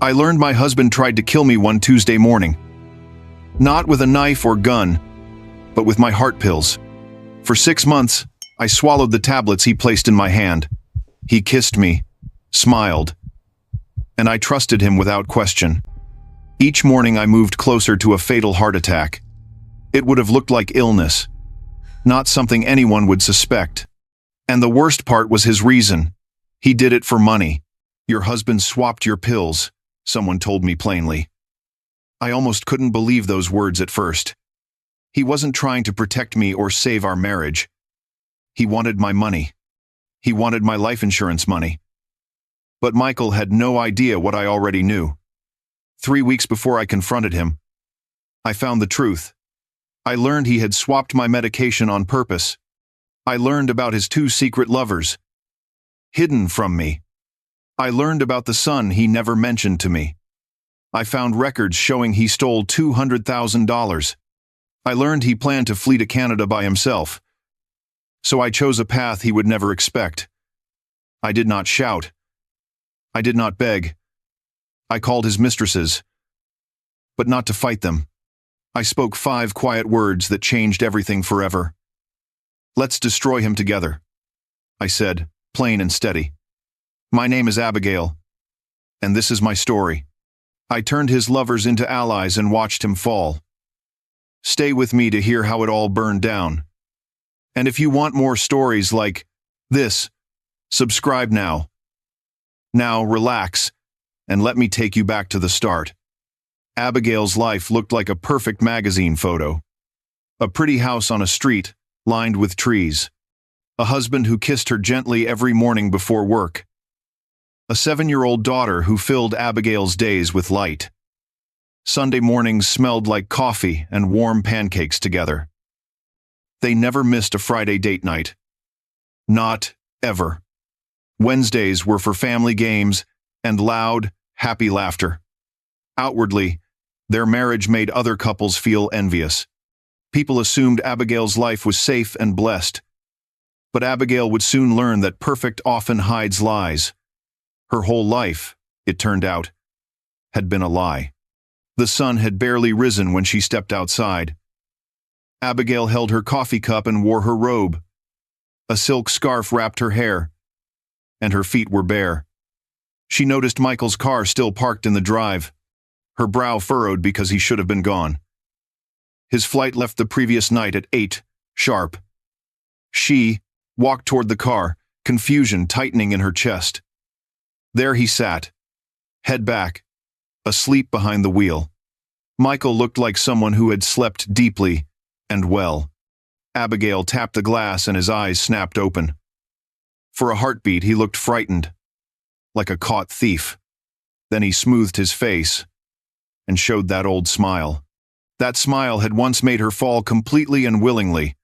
I learned my husband tried to kill me one Tuesday morning. Not with a knife or gun, but with my heart pills. For 6 months, I swallowed the tablets he placed in my hand. He kissed me, smiled, and I trusted him without question. Each morning I moved closer to a fatal heart attack. It would have looked like illness, not something anyone would suspect. And the worst part was his reason. He did it for money. Your husband swapped your pills, someone told me plainly. I almost couldn't believe those words at first. He wasn't trying to protect me or save our marriage. He wanted my money. He wanted my life insurance money. But Michael had no idea what I already knew. 3 weeks before I confronted him, I found the truth. I learned he had swapped my medication on purpose. I learned about his 2 secret lovers, hidden from me. I learned about the son he never mentioned to me. I found records showing he stole $200,000. I learned he planned to flee to Canada by himself. So I chose a path he would never expect. I did not shout. I did not beg. I called his mistresses, but not to fight them. I spoke 5 quiet words that changed everything forever. Let's destroy him together, I said, plain and steady. My name is Abigail, and this is my story. I turned his lovers into allies and watched him fall. Stay with me to hear how it all burned down. And if you want more stories like this, subscribe now. Now relax, and let me take you back to the start. Abigail's life looked like a perfect magazine photo. A pretty house on a street, lined with trees. A husband who kissed her gently every morning before work. A 7-year-old daughter who filled Abigail's days with light. Sunday mornings smelled like coffee and warm pancakes together. They never missed a Friday date night. Not ever. Wednesdays were for family games and loud, happy laughter. Outwardly, their marriage made other couples feel envious. People assumed Abigail's life was safe and blessed. But Abigail would soon learn that perfect often hides lies. Her whole life, it turned out, had been a lie. The sun had barely risen when she stepped outside. Abigail held her coffee cup and wore her robe. A silk scarf wrapped her hair, and her feet were bare. She noticed Michael's car still parked in the drive, her brow furrowed because he should have been gone. His flight left the previous night at 8 sharp. She walked toward the car, confusion tightening in her chest. There he sat, head back, asleep behind the wheel. Michael looked like someone who had slept deeply and well. Abigail tapped the glass and his eyes snapped open. For a heartbeat, he looked frightened, like a caught thief. Then he smoothed his face and showed that old smile. That smile had once made her fall completely and willingly.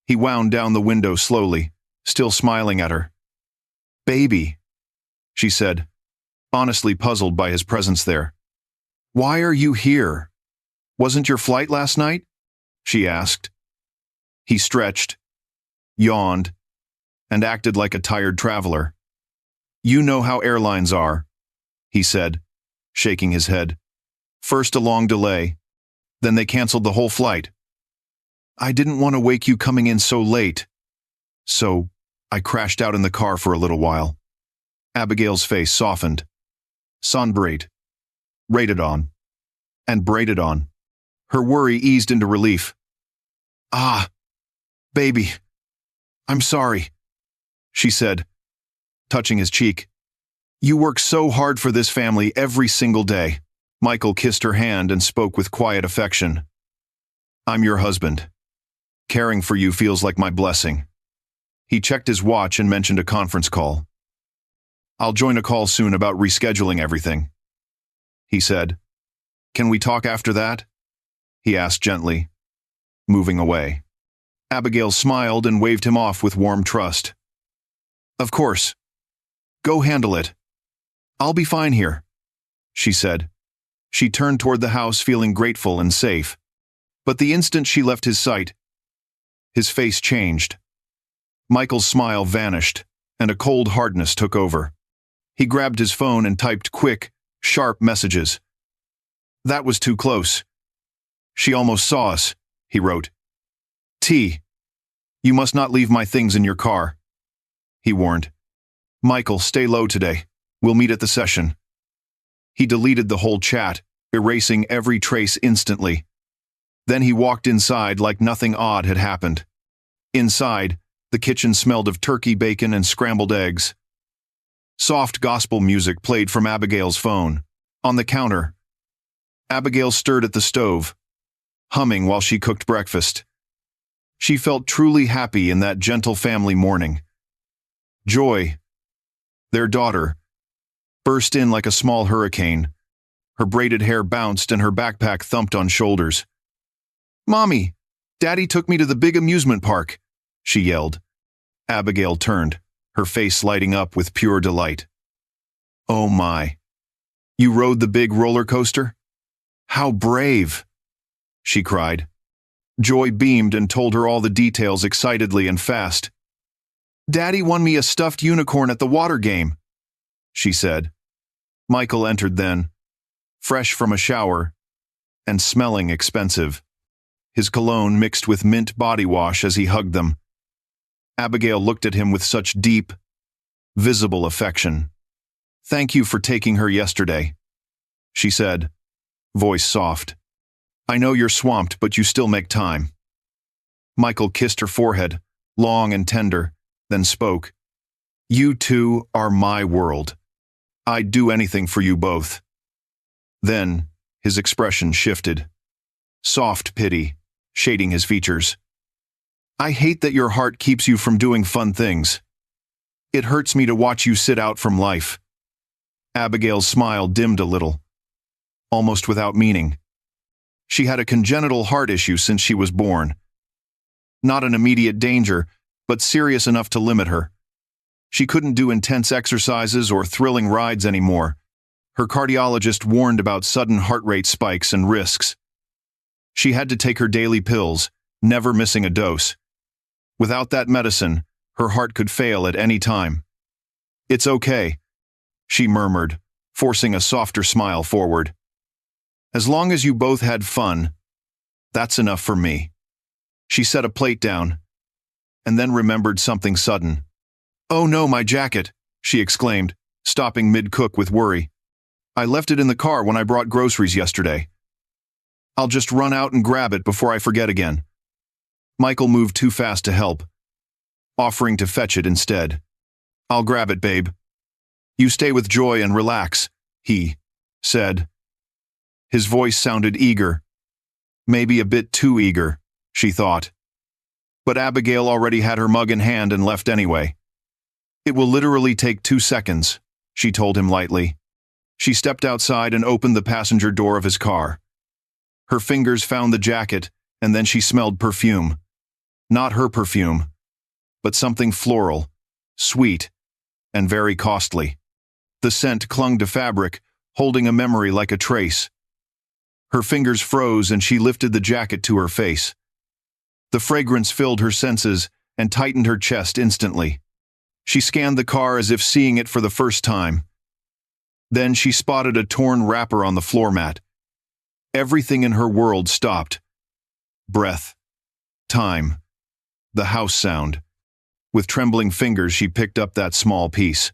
He wound down the window slowly, still smiling at her. "Baby," she said, honestly puzzled by his presence there. "Why are you here? Wasn't your flight last night?" she asked. He stretched, yawned, and acted like a tired traveler. "You know how airlines are," he said, shaking his head. "First a long delay, then they canceled the whole flight. I didn't want to wake you coming in so late, so I crashed out in the car for a little while." Abigail's face softened. Sunbraid, rated on, and braided on. Her worry eased into relief. "Ah, baby, I'm sorry," she said, touching his cheek. "You work so hard for this family every single day." Michael kissed her hand and spoke with quiet affection. "I'm your husband. Caring for you feels like my blessing." He checked his watch and mentioned a conference call. "I'll join a call soon about rescheduling everything," he said. "Can we talk after that?" he asked gently, moving away. Abigail smiled and waved him off with warm trust. "Of course. Go handle it. I'll be fine here," she said. She turned toward the house feeling grateful and safe. But the instant she left his sight, his face changed. Michael's smile vanished, and a cold hardness took over. He grabbed his phone and typed quick, Sharp messages. That was too close. She almost saw us, he wrote. T. You must not leave my things in your car, he warned. Michael, stay low today. We'll meet at the session. He deleted the whole chat, erasing every trace instantly. Then he walked inside like nothing odd had happened. Inside, the kitchen smelled of turkey bacon and scrambled eggs. Soft gospel music played from Abigail's phone. On the counter, Abigail stirred at the stove, humming while she cooked breakfast. She felt truly happy in that gentle family morning. Joy, their daughter, burst in like a small hurricane. Her braided hair bounced and her backpack thumped on shoulders. Mommy, Daddy took me to the big amusement park, she yelled. Abigail turned, her face lighting up with pure delight. Oh my. You rode the big roller coaster? How brave, she cried. Joy beamed and told her all the details excitedly and fast. Daddy won me a stuffed unicorn at the water game, she said. Michael entered then, fresh from a shower and smelling expensive. His cologne mixed with mint body wash as he hugged them. Abigail looked at him with such deep, visible affection. Thank you for taking her yesterday, she said, voice soft. I know you're swamped, but you still make time. Michael kissed her forehead, long and tender, then spoke. You two are my world. I'd do anything for you both. Then, his expression shifted. Soft pity, shading his features. I hate that your heart keeps you from doing fun things. It hurts me to watch you sit out from life. Abigail's smile dimmed a little, almost without meaning. She had a congenital heart issue since she was born. Not an immediate danger, but serious enough to limit her. She couldn't do intense exercises or thrilling rides anymore. Her cardiologist warned about sudden heart rate spikes and risks. She had to take her daily pills, never missing a dose. Without that medicine, her heart could fail at any time. It's okay, she murmured, forcing a softer smile forward. As long as you both had fun, that's enough for me. She set a plate down, and then remembered something sudden. Oh no, my jacket, she exclaimed, stopping mid-cook with worry. I left it in the car when I brought groceries yesterday. I'll just run out and grab it before I forget again. Michael moved too fast to help, offering to fetch it instead. I'll grab it, babe. You stay with Joy and relax, he said. His voice sounded eager. Maybe a bit too eager, she thought. But Abigail already had her mug in hand and left anyway. It will literally take 2 seconds, she told him lightly. She stepped outside and opened the passenger door of his car. Her fingers found the jacket, and then she smelled perfume. Not her perfume, but something floral, sweet, and very costly. The scent clung to fabric, holding a memory like a trace. Her fingers froze and she lifted the jacket to her face. The fragrance filled her senses and tightened her chest instantly. She scanned the car as if seeing it for the first time. Then she spotted a torn wrapper on the floor mat. Everything in her world stopped. Breath. Time. The house sound. With trembling fingers, she picked up that small piece.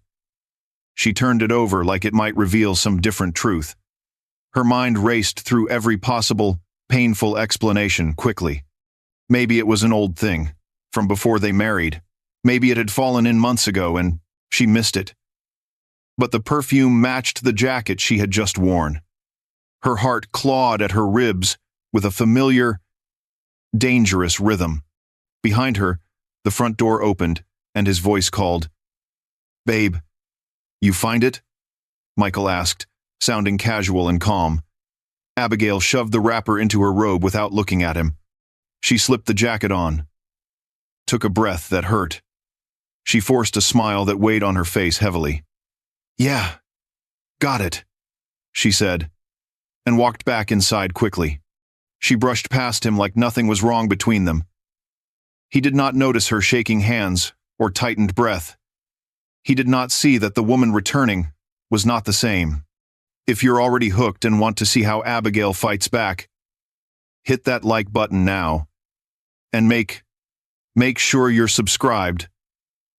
She turned it over like it might reveal some different truth. Her mind raced through every possible, painful explanation quickly. Maybe it was an old thing, from before they married. Maybe it had fallen in months ago and she missed it. But the perfume matched the jacket she had just worn. Her heart clawed at her ribs with a familiar, dangerous rhythm. Behind her, the front door opened and his voice called, "Babe, you find it?" Michael asked, sounding casual and calm. Abigail shoved the wrapper into her robe without looking at him. She slipped the jacket on, took a breath that hurt. She forced a smile that weighed on her face heavily. "Yeah, got it," she said, and walked back inside quickly. She brushed past him like nothing was wrong between them. He did not notice her shaking hands or tightened breath. He did not see that the woman returning was not the same. If you're already hooked and want to see how Abigail fights back, hit that like button now. And make sure you're subscribed,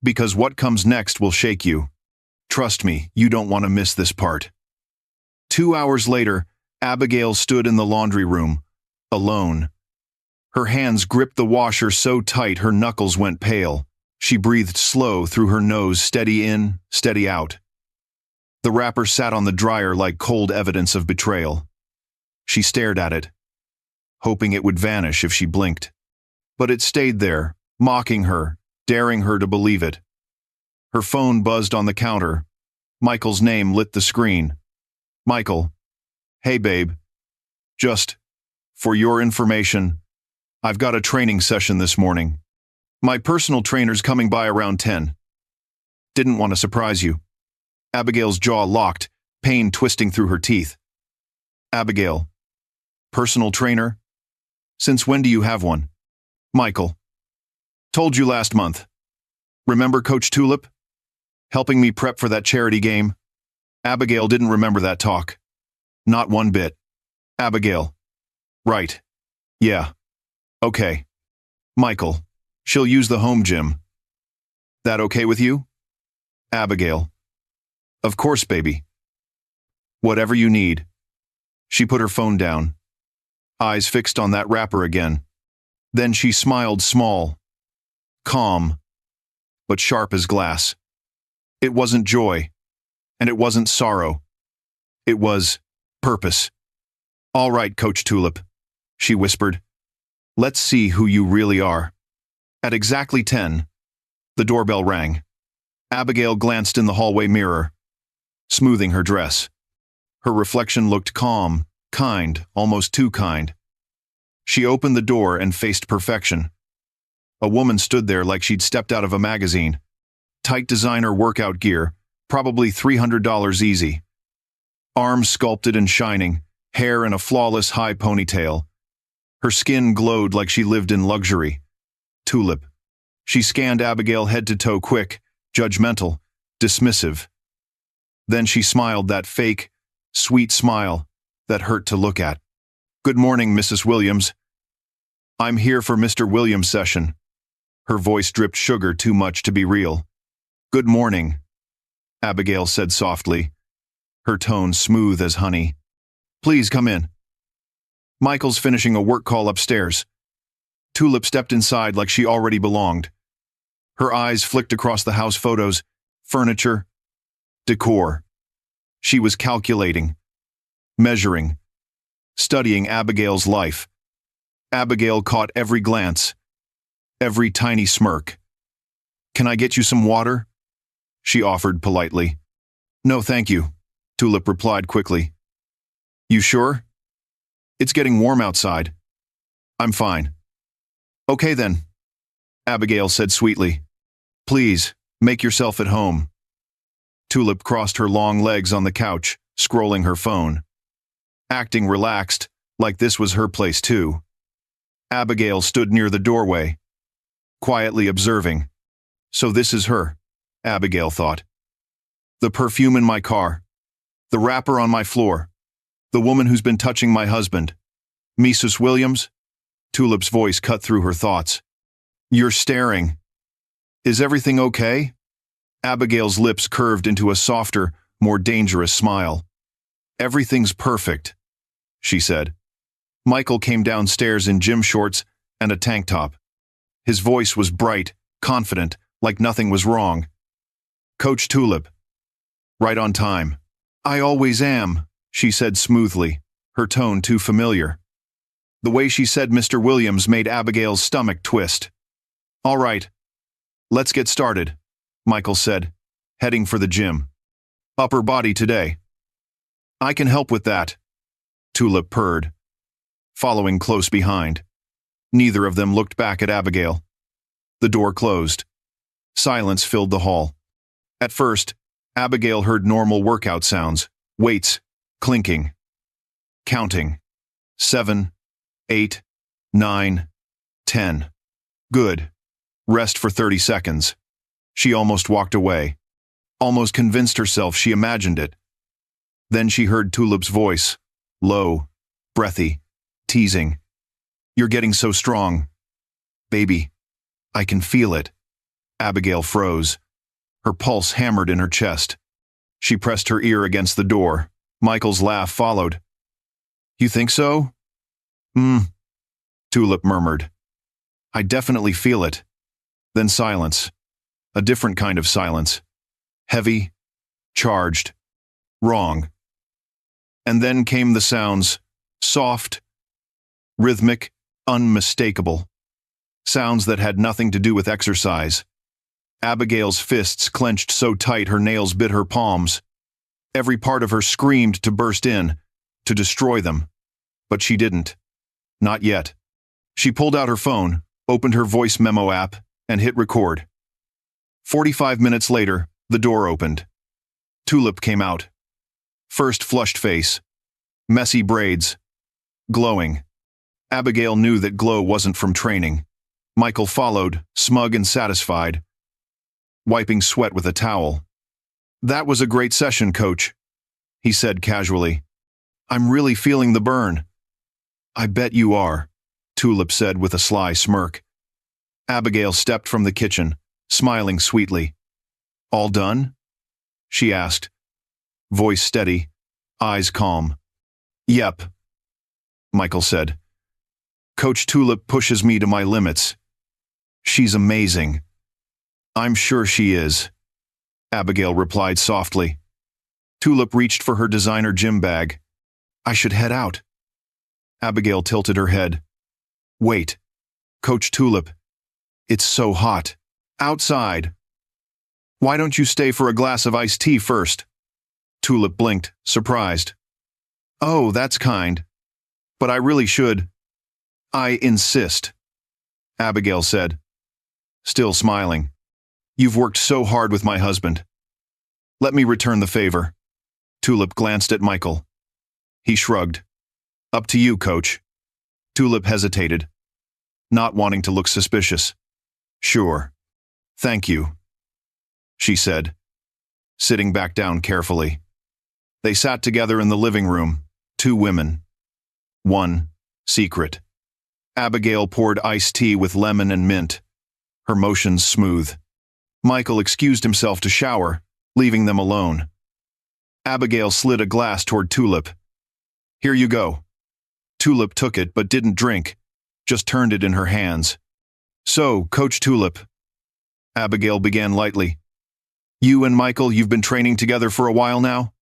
because what comes next will shake you. Trust me, you don't want to miss this part. 2 hours later, Abigail stood in the laundry room, alone. Her hands gripped the washer so tight her knuckles went pale. She breathed slow through her nose, steady in, steady out. The wrapper sat on the dryer like cold evidence of betrayal. She stared at it, hoping it would vanish if she blinked. But it stayed there, mocking her, daring her to believe it. Her phone buzzed on the counter. Michael's name lit the screen. Michael. Hey, babe. Just, for your information, I've got a training session this morning. My personal trainer's coming by around 10. Didn't want to surprise you. Abigail's jaw locked, pain twisting through her teeth. Abigail. Personal trainer? Since when do you have one? Michael. Told you last month. Remember Coach Tulip? Helping me prep for that charity game? Abigail didn't remember that talk. Not one bit. Abigail. Right. Yeah. Okay. Michael. She'll use the home gym. That okay with you? Abigail. Of course, baby. Whatever you need. She put her phone down, eyes fixed on that wrapper again. Then she smiled small, calm, but sharp as glass. It wasn't joy, and it wasn't sorrow. It was purpose. All right, Coach Tulip, she whispered. Let's see who you really are. At exactly 10, the doorbell rang. Abigail glanced in the hallway mirror, smoothing her dress. Her reflection looked calm, kind, almost too kind. She opened the door and faced perfection. A woman stood there like she'd stepped out of a magazine. Tight designer workout gear, probably $300 easy. Arms sculpted and shining, hair in a flawless high ponytail. Her skin glowed like she lived in luxury. Tulip. She scanned Abigail head to toe, quick, judgmental, dismissive. Then she smiled, that fake, sweet smile that hurt to look at. Good morning, Mrs. Williams. I'm here for Mr. Williams' session. Her voice dripped sugar, too much to be real. Good morning, Abigail said softly, her tone smooth as honey. Please come in. Michael's finishing a work call upstairs. Tulip stepped inside like she already belonged. Her eyes flicked across the house photos, furniture, decor. She was calculating, measuring, studying Abigail's life. Abigail caught every glance, every tiny smirk. Can I get you some water? She offered politely. No, thank you, Tulip replied quickly. You sure? It's getting warm outside. I'm fine. Okay then, Abigail said sweetly. Please, make yourself at home. Tulip crossed her long legs on the couch, scrolling her phone. Acting relaxed, like this was her place too. Abigail stood near the doorway, quietly observing. So this is her, Abigail thought. The perfume in my car, the wrapper on my floor, the woman who's been touching my husband. Mrs. Williams? Tulip's voice cut through her thoughts. You're staring. Is everything okay? Abigail's lips curved into a softer, more dangerous smile. Everything's perfect, she said. Michael came downstairs in gym shorts and a tank top. His voice was bright, confident, like nothing was wrong. Coach Tulip. Right on time. I always am, she said smoothly, her tone too familiar. The way she said Mr. Williams made Abigail's stomach twist. All right, let's get started, Michael said, heading for the gym. Upper body today. I can help with that, Tulip purred, following close behind. Neither of them looked back at Abigail. The door closed. Silence filled the hall. At first, Abigail heard normal workout sounds, weights, clinking, counting. 7, 8, 9, 10. Good. Rest for 30 seconds. She almost walked away. Almost convinced herself she imagined it. Then she heard Tulip's voice, low, breathy, teasing. "You're getting so strong. Baby, I can feel it." Abigail froze. Her pulse hammered in her chest. She pressed her ear against the door. Michael's laugh followed. "You think so?" Tulip murmured. "I definitely feel it." Then silence. A different kind of silence. Heavy, charged, wrong. And then came the sounds, soft, rhythmic, unmistakable. Sounds that had nothing to do with exercise. Abigail's fists clenched so tight her nails bit her palms. Every part of her screamed to burst in, to destroy them. But she didn't. Not yet. She pulled out her phone, opened her voice memo app, and hit record. 45 minutes later, the door opened. Tulip came out. First flushed face. Messy braids. Glowing. Abigail knew that glow wasn't from training. Michael followed, smug and satisfied, wiping sweat with a towel. "That was a great session, coach," he said casually. "I'm really feeling the burn." "I bet you are," Tulip said with a sly smirk. Abigail stepped from the kitchen, smiling sweetly. "All done?" she asked. Voice steady, eyes calm. "Yep," Michael said. "Coach Tulip pushes me to my limits. She's amazing." "I'm sure she is," Abigail replied softly. Tulip reached for her designer gym bag. "I should head out." Abigail tilted her head. "Wait, Coach Tulip. It's so hot. Outside. Why don't you stay for a glass of iced tea first?" Tulip blinked, surprised. "Oh, that's kind. But I really should." "I insist," Abigail said, still smiling. "You've worked so hard with my husband. Let me return the favor." Tulip glanced at Michael. He shrugged. "Up to you, coach." Tulip hesitated, not wanting to look suspicious. "Sure. Thank you," she said, sitting back down carefully. They sat together in the living room, two women. One, secret. Abigail poured iced tea with lemon and mint, her motions smooth. Michael excused himself to shower, leaving them alone. Abigail slid a glass toward Tulip. "Here you go." Tulip took it but didn't drink, just turned it in her hands. "So, Coach Tulip," Abigail began lightly. "You and Michael, you've been training together for a while now?"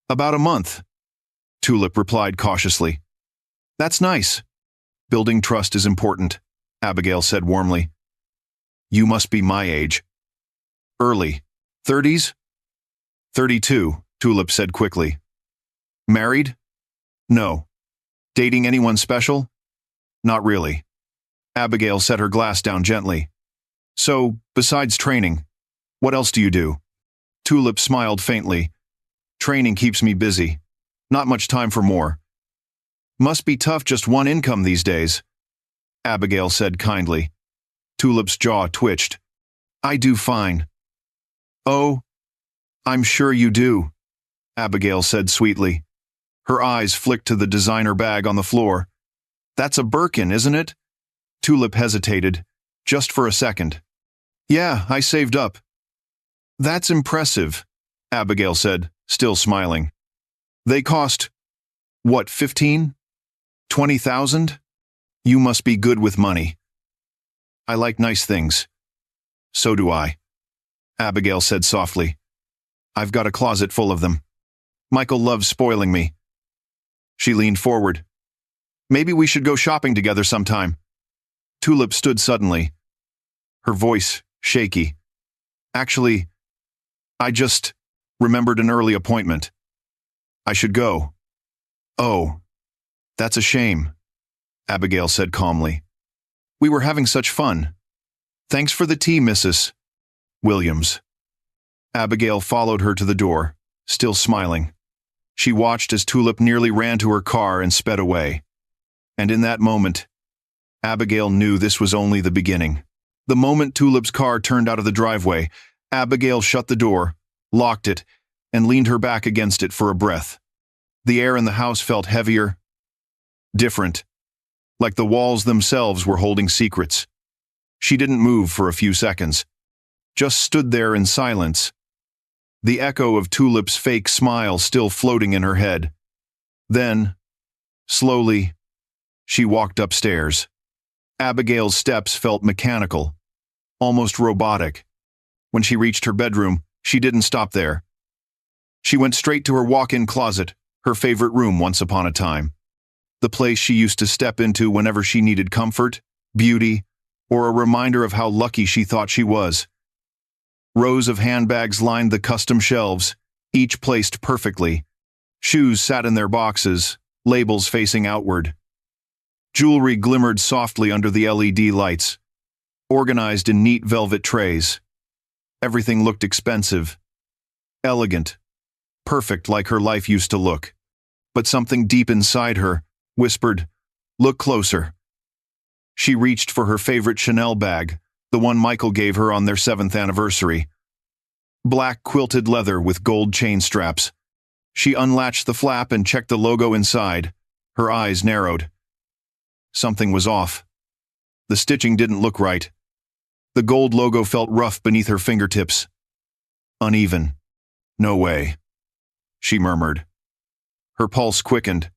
"About a month," Tulip replied cautiously. "That's nice. Building trust is important," Abigail said warmly. "You must be my age." "Early. 30s?" 32, Tulip said quickly. "Married?" "No." "Dating anyone special?" "Not really." Abigail set her glass down gently. "So, besides training, what else do you do?" Tulip smiled faintly. "Training keeps me busy. Not much time for more." "Must be tough just one income these days," Abigail said kindly. Tulip's jaw twitched. "I do fine." "Oh, I'm sure you do," Abigail said sweetly. Her eyes flicked to the designer bag on the floor. "That's a Birkin, isn't it?" Tulip hesitated, just for a second. "Yeah, I saved up." "That's impressive," Abigail said, still smiling. "They cost, what, 15? 20,000? You must be good with money." "I like nice things." "So do I," Abigail said softly. "I've got a closet full of them. Michael loves spoiling me." She leaned forward. "Maybe we should go shopping together sometime." Tulip stood suddenly, her voice shaky. "Actually, I just remembered an early appointment. I should go." "Oh, that's a shame," Abigail said calmly. "We were having such fun. Thanks for the tea, Mrs. Williams." Abigail followed her to the door, still smiling. She watched as Tulip nearly ran to her car and sped away. And in that moment, Abigail knew this was only the beginning. The moment Tulip's car turned out of the driveway, Abigail shut the door, locked it, and leaned her back against it for a breath. The air in the house felt heavier, different, like the walls themselves were holding secrets. She didn't move for a few seconds, just stood there in silence, the echo of Tulip's fake smile still floating in her head. Then, slowly, she walked upstairs. Abigail's steps felt mechanical, almost robotic. When she reached her bedroom, she didn't stop there. She went straight to her walk-in closet, her favorite room once upon a time. The place she used to step into whenever she needed comfort, beauty, or a reminder of how lucky she thought she was. Rows of handbags lined the custom shelves, each placed perfectly. Shoes sat in their boxes, labels facing outward. Jewelry glimmered softly under the LED lights, organized in neat velvet trays. Everything looked expensive, elegant, perfect like her life used to look. But something deep inside her whispered, "Look closer." She reached for her favorite Chanel bag, the one Michael gave her on their 7th anniversary. Black quilted leather with gold chain straps. She unlatched the flap and checked the logo inside. Her eyes narrowed. Something was off. The stitching didn't look right. The gold logo felt rough beneath her fingertips. Uneven. "No way," she murmured. Her pulse quickened.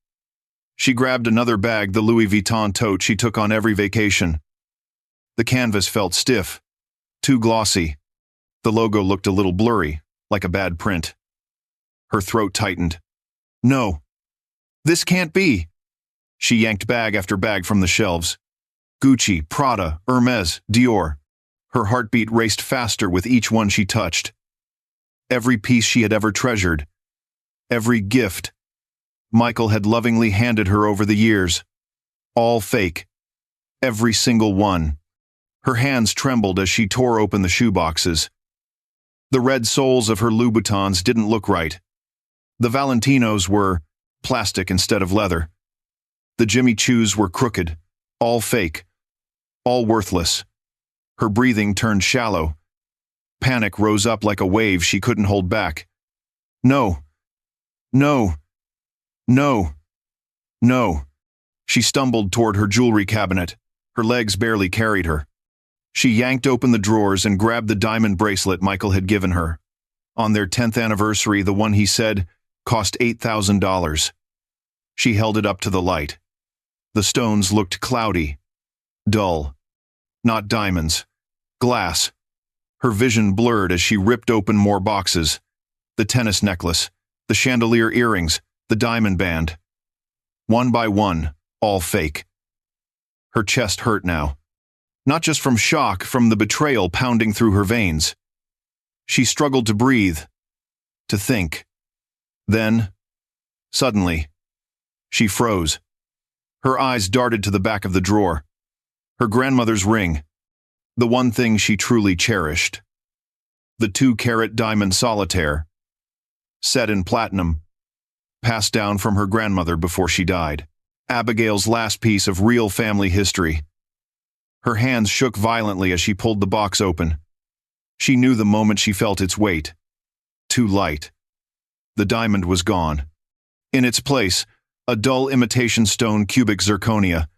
She grabbed another bag, the Louis Vuitton tote she took on every vacation. The canvas felt stiff, too glossy. The logo looked a little blurry, like a bad print. Her throat tightened. "No. This can't be." She yanked bag after bag from the shelves. Gucci, Prada, Hermes, Dior. Her heartbeat raced faster with each one she touched. Every piece she had ever treasured. Every gift Michael had lovingly handed her over the years. All fake. Every single one. Her hands trembled as she tore open the shoeboxes. The red soles of her Louboutins didn't look right. The Valentinos were plastic instead of leather. The Jimmy Choos were crooked, all fake, all worthless. Her breathing turned shallow. Panic rose up like a wave she couldn't hold back. No. No. No. No. She stumbled toward her jewelry cabinet. Her legs barely carried her. She yanked open the drawers and grabbed the diamond bracelet Michael had given her. On their 10th anniversary, the one he said cost $8,000. She held it up to the light. The stones looked cloudy, dull. Not diamonds. Glass. Her vision blurred as she ripped open more boxes. The tennis necklace, the chandelier earrings, the diamond band. One by one, all fake. Her chest hurt now. Not just from shock, from the betrayal pounding through her veins. She struggled to breathe, to think. Then, suddenly, she froze. Her eyes darted to the back of the drawer. Her grandmother's ring, the one thing she truly cherished. The 2-carat diamond solitaire, set in platinum, passed down from her grandmother before she died. Abigail's last piece of real family history. Her hands shook violently as she pulled the box open. She knew the moment she felt its weight. Too light. The diamond was gone. In its place, a dull imitation stone cubic zirconia.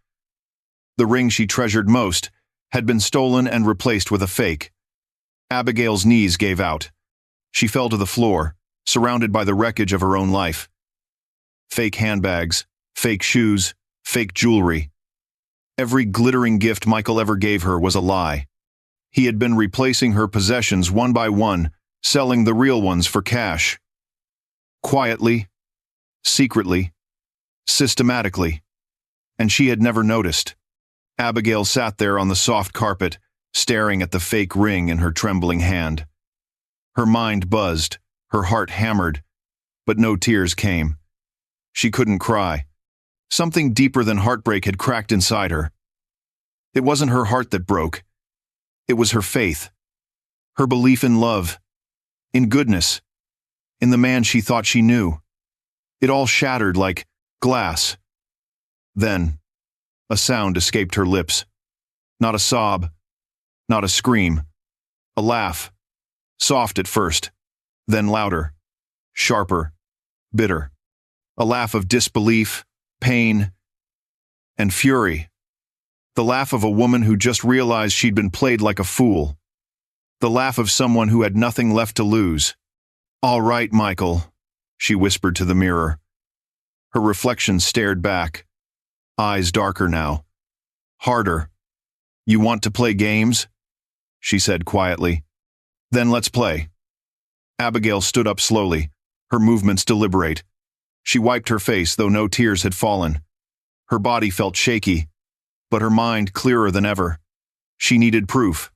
The ring she treasured most had been stolen and replaced with a fake. Abigail's knees gave out. She fell to the floor, surrounded by the wreckage of her own life. Fake handbags, fake shoes, fake jewelry. Every glittering gift Michael ever gave her was a lie. He had been replacing her possessions one by one, selling the real ones for cash. Quietly, secretly, systematically. And she had never noticed. Abigail sat there on the soft carpet, staring at the fake ring in her trembling hand. Her mind buzzed, her heart hammered, but no tears came. She couldn't cry. Something deeper than heartbreak had cracked inside her. It wasn't her heart that broke. It was her faith. Her belief in love, in goodness, in the man she thought she knew. It all shattered like glass. Then, a sound escaped her lips. Not a sob, not a scream. A laugh. Soft at first, then louder. sharper, bitter. A laugh of disbelief, pain, and fury. The laugh of a woman who just realized she'd been played like a fool. The laugh of someone who had nothing left to lose. "All right, Michael," she whispered to the mirror. Her reflection stared back, eyes darker now. "Harder. You want to play games?" she said quietly. "Then let's play." Abigail stood up slowly, her movements deliberate. She wiped her face, though no tears had fallen. Her body felt shaky, but her mind clearer than ever. She needed proof.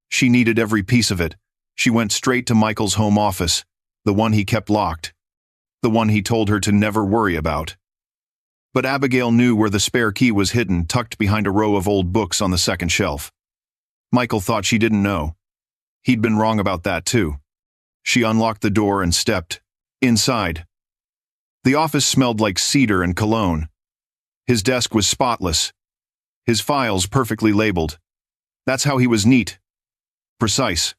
She needed every piece of it. She went straight to Michael's home office, the one he kept locked, the one he told her to never worry about. But Abigail knew where the spare key was hidden, tucked behind a row of old books on the second shelf. Michael thought she didn't know. He'd been wrong about that too. She unlocked the door and stepped inside. The office smelled like cedar and cologne. His desk was spotless, his files perfectly labeled. That's how he was: neat, precise,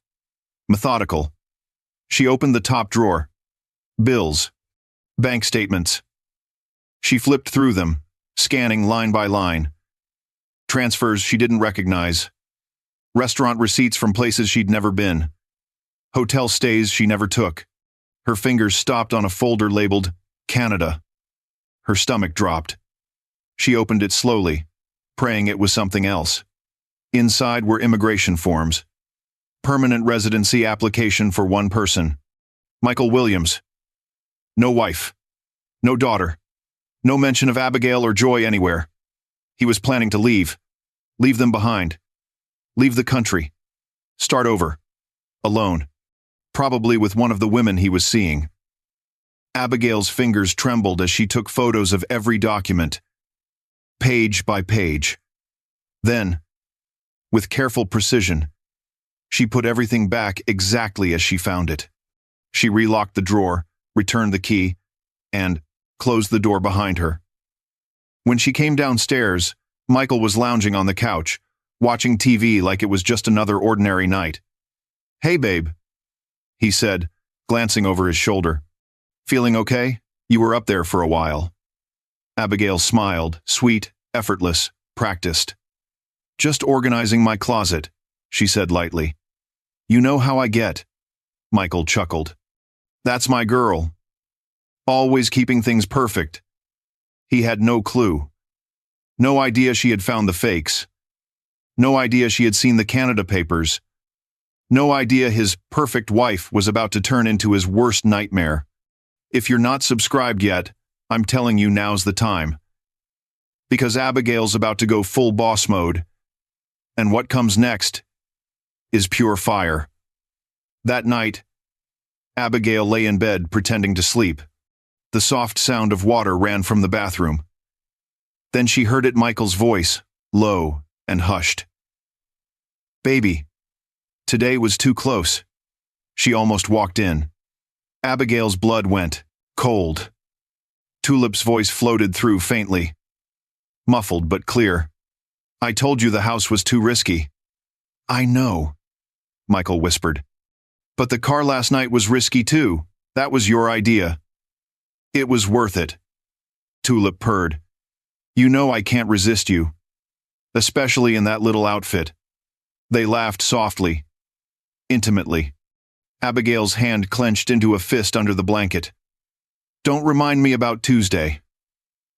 methodical. She opened the top drawer. Bills, bank statements. She flipped through them, scanning line by line. Transfers she didn't recognize. Restaurant receipts from places she'd never been. Hotel stays she never took. Her fingers stopped on a folder labeled Canada. Her stomach dropped. She opened it slowly, praying it was something else. Inside were immigration forms. Permanent residency application for one person. Michael Williams. No wife. No daughter. No mention of Abigail or Joy anywhere. He was planning to leave. Leave them behind. Leave the country. Start over. Alone. Probably with one of the women he was seeing. Abigail's fingers trembled as she took photos of every document, page by page. Then, with careful precision, she put everything back exactly as she found it. She relocked the drawer, returned the key, and closed the door behind her. When she came downstairs, Michael was lounging on the couch, watching TV like it was just another ordinary night. "Hey, babe," he said, glancing over his shoulder. "Feeling okay? You were up there for a while." Abigail smiled, sweet, effortless, practiced. "Just organizing my closet," she said lightly. "You know how I get." Michael chuckled. "That's my girl. Always keeping things perfect." He had no clue. No idea she had found the fakes. No idea she had seen the Canada papers. No idea his perfect wife was about to turn into his worst nightmare. If you're not subscribed yet, I'm telling you now's the time. Because Abigail's about to go full boss mode. And what comes next is pure fire. That night, Abigail lay in bed pretending to sleep. The soft sound of water ran from the bathroom. Then she heard it, Michael's voice, low and hushed. "Baby, today was too close." She almost walked in. Abigail's blood went cold. Tulip's voice floated through faintly, muffled but clear. "I told you the house was too risky." "I know," Michael whispered. "But the car last night was risky too. That was your idea." "It was worth it," Tulip purred. "You know I can't resist you. Especially in that little outfit." They laughed softly, intimately. Abigail's hand clenched into a fist under the blanket. "Don't remind me about Tuesday,"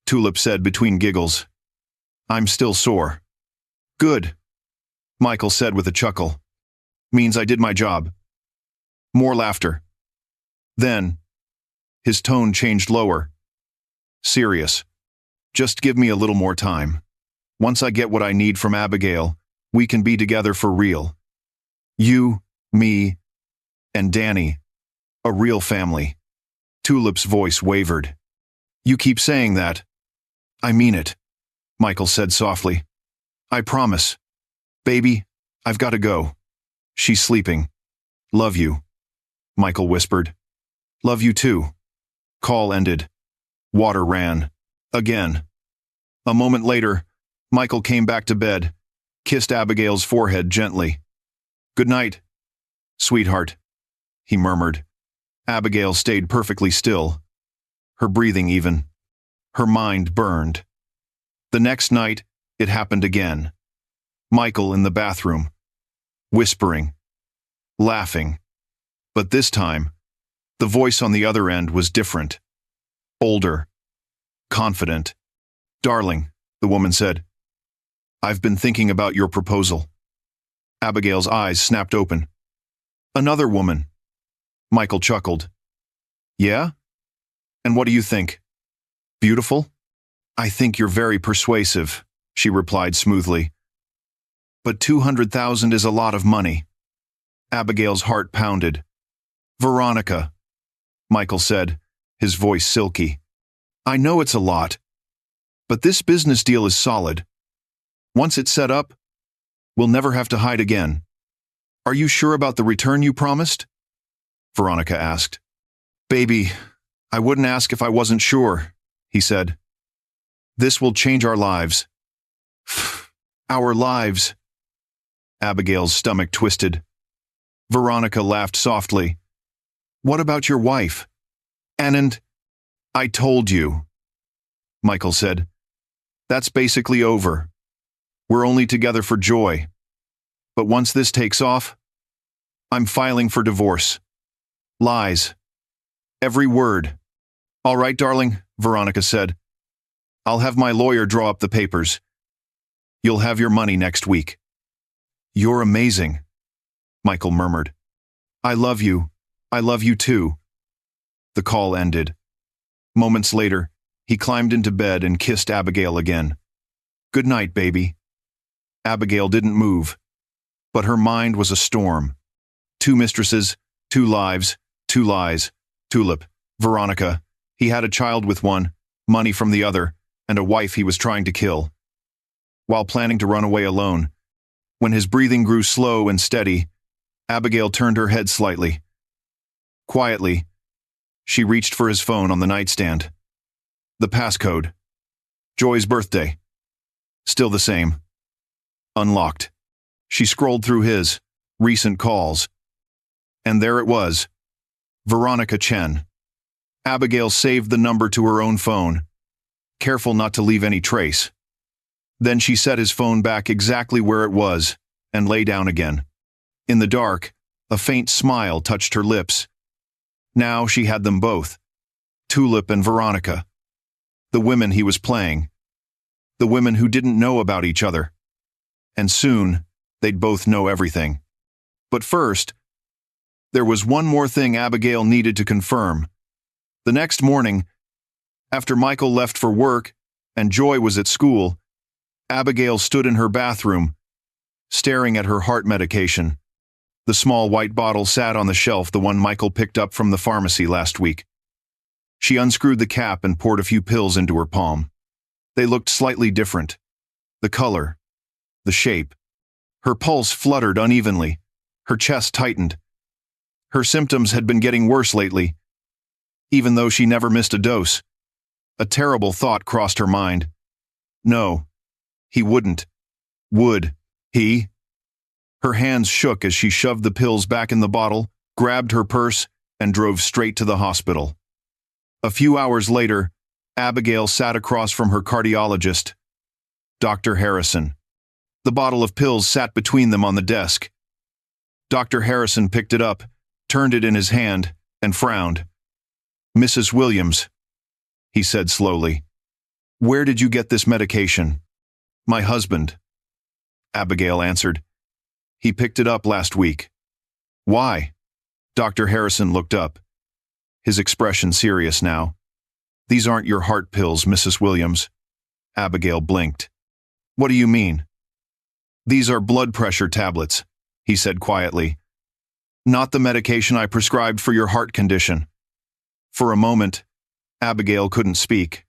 Tulip said between giggles. "I'm still sore." "Good," Michael said with a chuckle. "Means I did my job." More laughter. Then, his tone changed lower. Serious. "Just give me a little more time. Once I get what I need from Abigail, we can be together for real. You, me, and Danny. A real family." Tulip's voice wavered. "You keep saying that." "I mean it," Michael said softly. "I promise. Baby, I've got to go. She's sleeping." "Love you," Michael whispered. "Love you too." Call ended. Water ran. Again. A moment later, Michael came back to bed, kissed Abigail's forehead gently. "Good night, sweetheart," he murmured. Abigail stayed perfectly still, her breathing even. Her mind burned. The next night, it happened again. Michael in the bathroom, whispering, laughing. But this time, the voice on the other end was different. Older, confident. "Darling," the woman said, "I've been thinking about your proposal." Abigail's eyes snapped open. "Another woman." Michael chuckled. "Yeah? And what do you think? Beautiful?" "I think you're very persuasive," she replied smoothly. "But 200,000 is a lot of money." Abigail's heart pounded. "Veronica," Michael said, his voice silky. "I know it's a lot, but this business deal is solid. Once it's set up, we'll never have to hide again." "Are you sure about the return you promised?" Veronica asked. "Baby, I wouldn't ask if I wasn't sure," he said. "This will change our lives." "Our lives." Abigail's stomach twisted. Veronica laughed softly. "What about your wife?" "And I told you," Michael said. "That's basically over. We're only together for joy. But once this takes off, I'm filing for divorce." Lies. Every word. "All right, darling," Veronica said. "I'll have my lawyer draw up the papers. You'll have your money next week." "You're amazing," Michael murmured. "I love you. I love you too." The call ended. Moments later, he climbed into bed and kissed Abigail again. "Good night, baby." Abigail didn't move, but her mind was a storm. 2 mistresses, 2 lives, 2 lies. Tulip, Veronica. He had a child with one, money from the other, and a wife he was trying to kill. While planning to run away alone, when his breathing grew slow and steady, Abigail turned her head slightly. Quietly, she reached for his phone on the nightstand. The passcode. Joy's birthday. Still the same. Unlocked. She scrolled through his recent calls. And there it was. Veronica Chen. Abigail saved the number to her own phone, careful not to leave any trace. Then she set his phone back exactly where it was and lay down again. In the dark, a faint smile touched her lips. Now she had them both. Tulip and Veronica. The women he was playing. The women who didn't know about each other. And soon, they'd both know everything. But first, there was one more thing Abigail needed to confirm. The next morning, after Michael left for work and Joy was at school, Abigail stood in her bathroom, staring at her heart medication. The small white bottle sat on the shelf, the one Michael picked up from the pharmacy last week. She unscrewed the cap and poured a few pills into her palm. They looked slightly different. The color, the shape. Her pulse fluttered unevenly. Her chest tightened. Her symptoms had been getting worse lately, even though she never missed a dose. A terrible thought crossed her mind. No, he wouldn't. Would he? Her hands shook as she shoved the pills back in the bottle, grabbed her purse, and drove straight to the hospital. A few hours later, Abigail sat across from her cardiologist, Dr. Harrison. The bottle of pills sat between them on the desk. Dr. Harrison picked it up, turned it in his hand, and frowned. "Mrs. Williams," he said slowly, "where did you get this medication?" "My husband," Abigail answered. "He picked it up last week." "Why?" Dr. Harrison looked up, his expression serious now. "These aren't your heart pills, Mrs. Williams." Abigail blinked. "What do you mean?" "These are blood pressure tablets," he said quietly. "Not the medication I prescribed for your heart condition." For a moment, Abigail couldn't speak,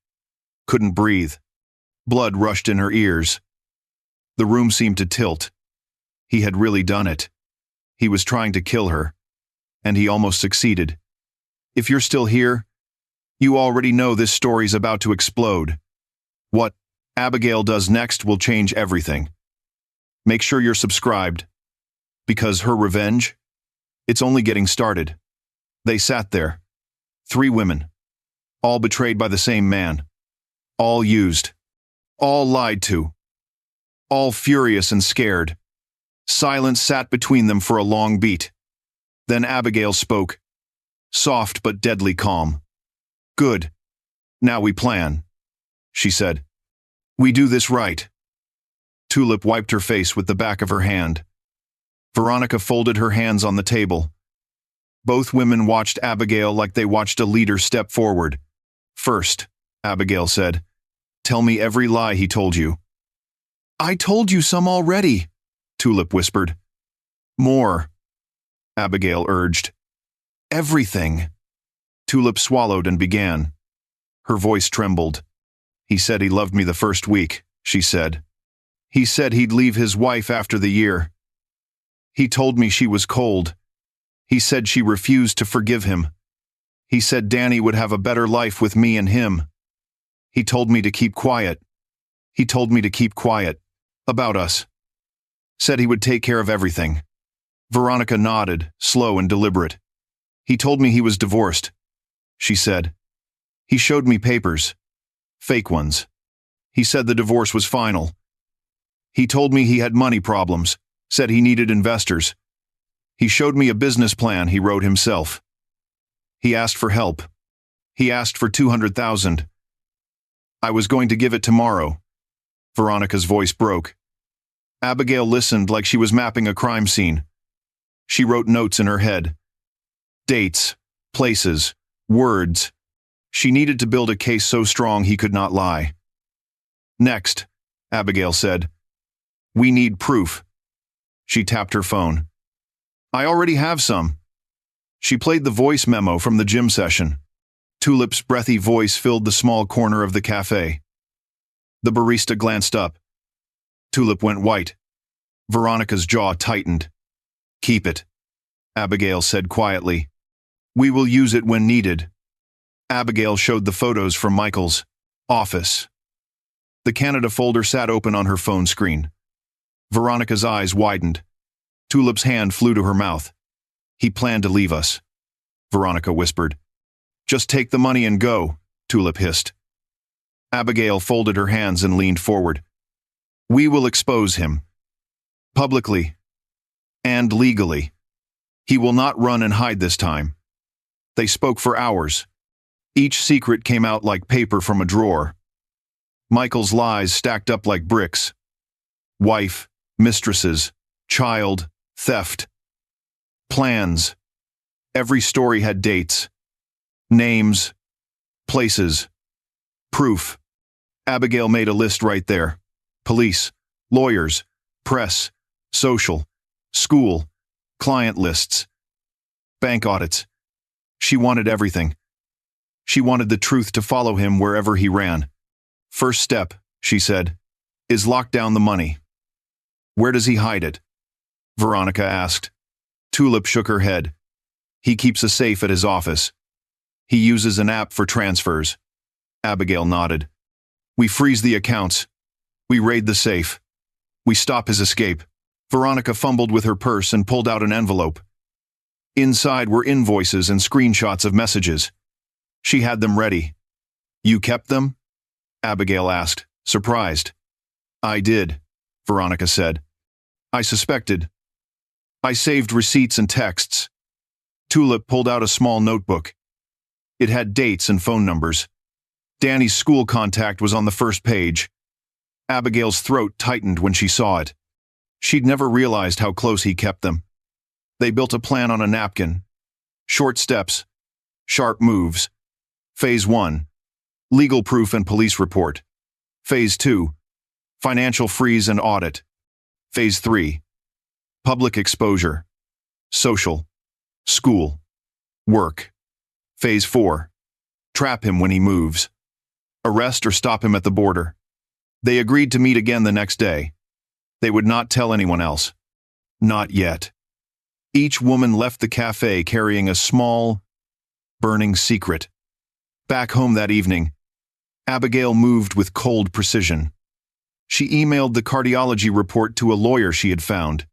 couldn't breathe. Blood rushed in her ears. The room seemed to tilt. He had really done it. He was trying to kill her, and he almost succeeded. If you're still here, you already know this story's about to explode. What Abigail does next will change everything. Make sure you're subscribed, because her revenge, it's only getting started. They sat there. 3 women. All betrayed by the same man. All used. All lied to. All furious and scared. Silence sat between them for a long beat. Then Abigail spoke. Soft but deadly calm. Good. Now we plan, she said. We do this right. Tulip wiped her face with the back of her hand. Veronica folded her hands on the table. Both women watched Abigail like they watched a leader step forward. First, Abigail said, tell me every lie he told you. I told you some already, Tulip whispered. More, Abigail urged. Everything. Tulip swallowed and began. Her voice trembled. He said he loved me the first week, she said. He said he'd leave his wife after the year. He told me she was cold. He said she refused to forgive him. He said Danny would have a better life with me and him. He told me to keep quiet. He told me to keep quiet. About us. Said he would take care of everything. Veronica nodded, slow and deliberate. He told me he was divorced, she said. He showed me papers. Fake ones. He said the divorce was final. He told me he had money problems, said he needed investors. He showed me a business plan he wrote himself. He asked for help. He asked for $200,000. I was going to give it tomorrow. Veronica's voice broke. Abigail listened like she was mapping a crime scene. She wrote notes in her head. Dates, places, words. She needed to build a case so strong he could not lie. Next, Abigail said. We need proof. She tapped her phone. I already have some. She played the voice memo from the gym session. Tulip's breathy voice filled the small corner of the cafe. The barista glanced up. Tulip went white. Veronica's jaw tightened. Keep it, Abigail said quietly. We will use it when needed. Abigail showed the photos from Michael's office. The Canada folder sat open on her phone screen. Veronica's eyes widened. Tulip's hand flew to her mouth. He planned to leave us, Veronica whispered. Just take the money and go, Tulip hissed. Abigail folded her hands and leaned forward. We will expose him. Publicly. And legally. He will not run and hide this time. They spoke for hours. Each secret came out like paper from a drawer. Michael's lies stacked up like bricks. Wife, mistresses, child, theft. Plans. Every story had dates. Names. Places. Proof. Abigail made a list right there. Police, lawyers, press, social, school, client lists, bank audits. She wanted everything. She wanted the truth to follow him wherever he ran. First step, she said, is lock down the money. Where does he hide it? Veronica asked. Tulip shook her head. He keeps a safe at his office. He uses an app for transfers. Abigail nodded. We freeze the accounts. We raid the safe. We stop his escape. Veronica fumbled with her purse and pulled out an envelope. Inside were invoices and screenshots of messages. She had them ready. You kept them? Abigail asked, surprised. I did, Veronica said. I suspected. I saved receipts and texts. Tulip pulled out a small notebook. It had dates and phone numbers. Danny's school contact was on the first page. Abigail's throat tightened when she saw it. She'd never realized how close he kept them. They built a plan on a napkin. Short steps. Sharp moves. Phase 1. Legal proof and police report. Phase 2. Financial freeze and audit. Phase 3. Public exposure. Social. School. Work. Phase 4. Trap him when he moves. Arrest or stop him at the border. They agreed to meet again the next day. They would not tell anyone else. Not yet. Each woman left the cafe carrying a small, burning secret. Back home that evening, Abigail moved with cold precision. She emailed the cardiology report to a lawyer she had found.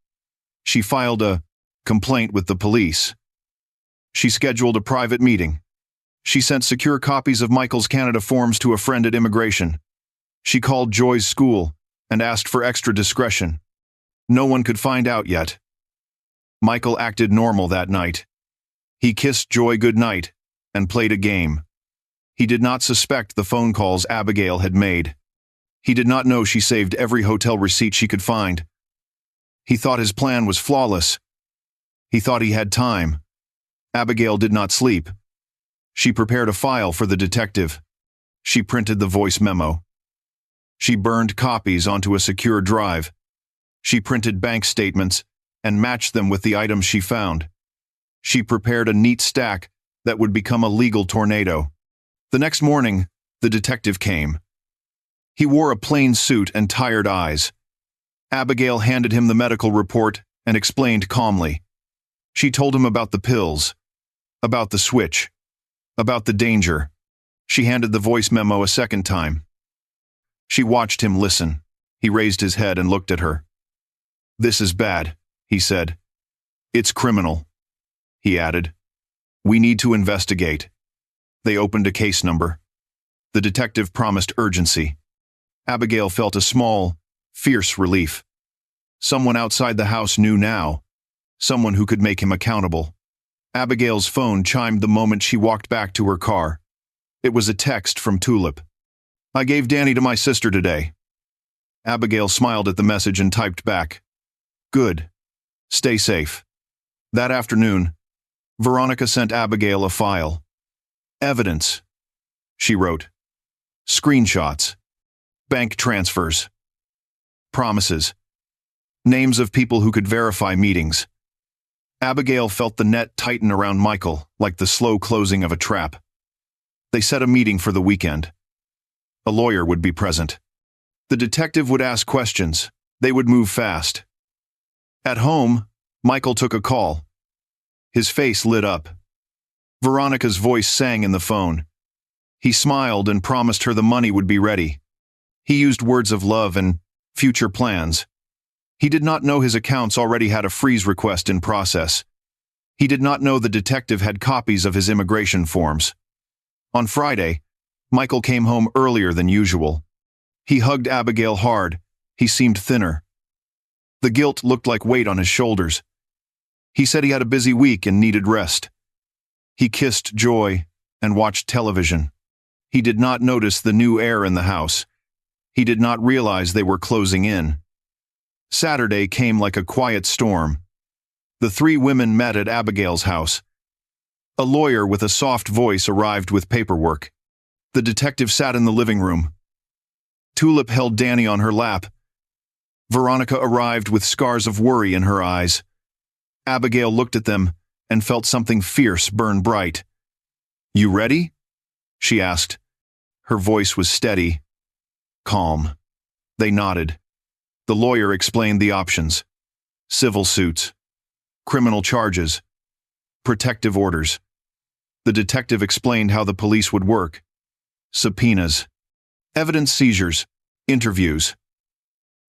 She filed a complaint with the police. She scheduled a private meeting. She sent secure copies of Michael's Canada forms to a friend at immigration. She called Joy's school and asked for extra discretion. No one could find out yet. Michael acted normal that night. He kissed Joy goodnight and played a game. He did not suspect the phone calls Abigail had made. He did not know she saved every hotel receipt she could find. He thought his plan was flawless. He thought he had time. Abigail did not sleep. She prepared a file for the detective. She printed the voice memo. She burned copies onto a secure drive. She printed bank statements and matched them with the items she found. She prepared a neat stack that would become a legal tornado. The next morning, the detective came. He wore a plain suit and tired eyes. Abigail handed him the medical report and explained calmly. She told him about the pills, about the switch, about the danger. She handed the voice memo a second time. She watched him listen. He raised his head and looked at her. "This is bad," he said. "It's criminal," he added. "We need to investigate." They opened a case number. The detective promised urgency. Abigail felt a small, fierce relief. Someone outside the house knew now. Someone who could make him accountable. Abigail's phone chimed the moment she walked back to her car. It was a text from Tulip. "I gave Danny to my sister today." Abigail smiled at the message and typed back, "Good. Stay safe." That afternoon, Veronica sent Abigail a file. "Evidence," she wrote. "Screenshots. Bank transfers. Promises. Names of people who could verify meetings." Abigail felt the net tighten around Michael, like the slow closing of a trap. They set a meeting for the weekend. A lawyer would be present. The detective would ask questions. They would move fast. At home, Michael took a call. His face lit up. Veronica's voice sang in the phone. He smiled and promised her the money would be ready. He used words of love and future plans. He did not know his accounts already had a freeze request in process. He did not know the detective had copies of his immigration forms. On Friday, Michael came home earlier than usual. He hugged Abigail hard. He seemed thinner. The guilt looked like weight on his shoulders. He said he had a busy week and needed rest. He kissed Joy and watched television. He did not notice the new air in the house. He did not realize they were closing in. Saturday came like a quiet storm. The three women met at Abigail's house. A lawyer with a soft voice arrived with paperwork. The detective sat in the living room. Tulip held Danny on her lap. Veronica arrived with scars of worry in her eyes. Abigail looked at them and felt something fierce burn bright. "You ready?" she asked. Her voice was steady, calm. They nodded. The lawyer explained the options. Civil suits, criminal charges, protective orders. The detective explained how the police would work. Subpoenas, evidence seizures, interviews.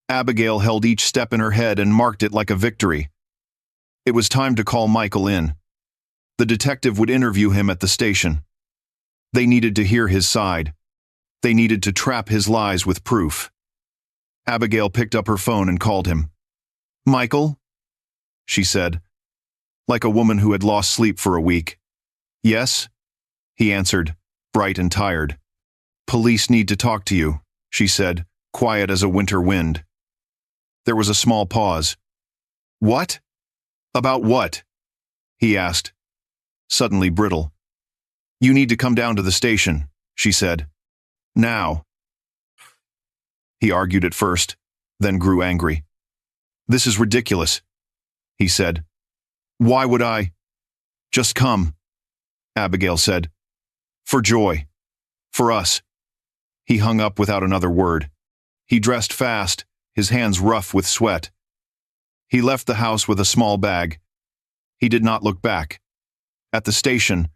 Abigail held each step in her head and marked it like a victory. It was time to call Michael in. The detective would interview him at the station. They needed to hear his side. They needed to trap his lies with proof. Abigail picked up her phone and called him. "Michael?" she said, like a woman who had lost sleep for a week. "Yes?" he answered, bright and tired. "Police need to talk to you," she said, quiet as a winter wind. There was a small pause. "What? About what?" he asked, suddenly brittle. "You need to come down to the station," she said. "Now." He argued at first, then grew angry. "This is ridiculous," he said. "Why would I?" "Just come," Abigail said. "For Joy. For us." He hung up without another word. He dressed fast, his hands rough with sweat. He left the house with a small bag. He did not look back. At the station,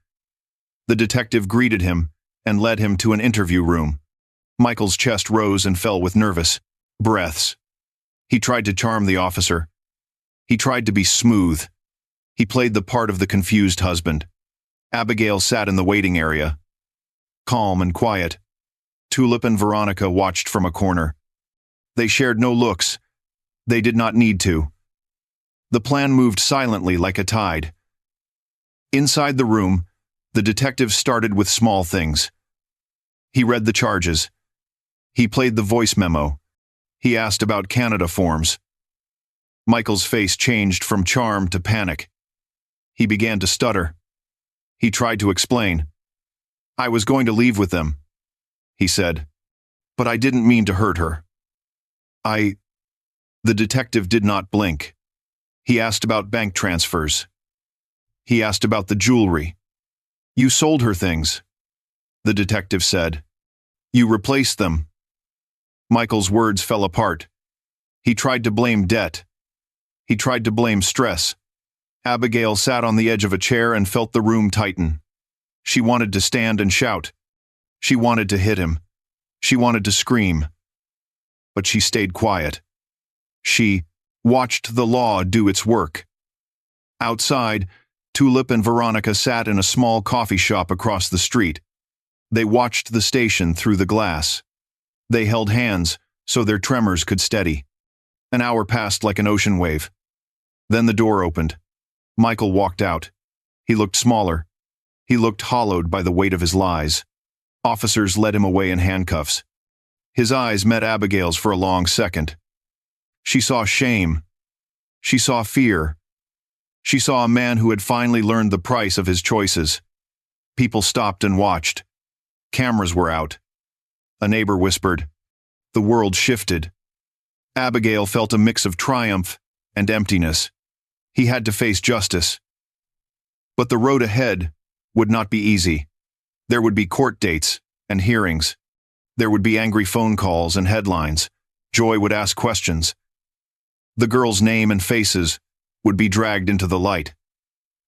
the detective greeted him and led him to an interview room. Michael's chest rose and fell with nervous breaths. He tried to charm the officer. He tried to be smooth. He played the part of the confused husband. Abigail sat in the waiting area, calm and quiet. Tulip and Veronica watched from a corner. They shared no looks. They did not need to. The plan moved silently like a tide. Inside the room, the detective started with small things. He read the charges. He played the voice memo. He asked about Canada forms. Michael's face changed from charm to panic. He began to stutter. He tried to explain. "I was going to leave with them," he said, "but I didn't mean to hurt her. The detective did not blink. He asked about bank transfers. He asked about the jewelry. "You sold her things," the detective said. "You replaced them." Michael's words fell apart. He tried to blame debt. He tried to blame stress. Abigail sat on the edge of a chair and felt the room tighten. She wanted to stand and shout. She wanted to hit him. She wanted to scream. But she stayed quiet. She watched the law do its work. Outside, Tulip and Veronica sat in a small coffee shop across the street. They watched the station through the glass. They held hands so their tremors could steady. An hour passed like an ocean wave. Then the door opened. Michael walked out. He looked smaller. He looked hollowed by the weight of his lies. Officers led him away in handcuffs. His eyes met Abigail's for a long second. She saw shame. She saw fear. She saw a man who had finally learned the price of his choices. People stopped and watched. Cameras were out. A neighbor whispered. The world shifted. Abigail felt a mix of triumph and emptiness. He had to face justice. But the road ahead would not be easy. There would be court dates and hearings. There would be angry phone calls and headlines. Joy would ask questions. The girl's name and faces would be dragged into the light.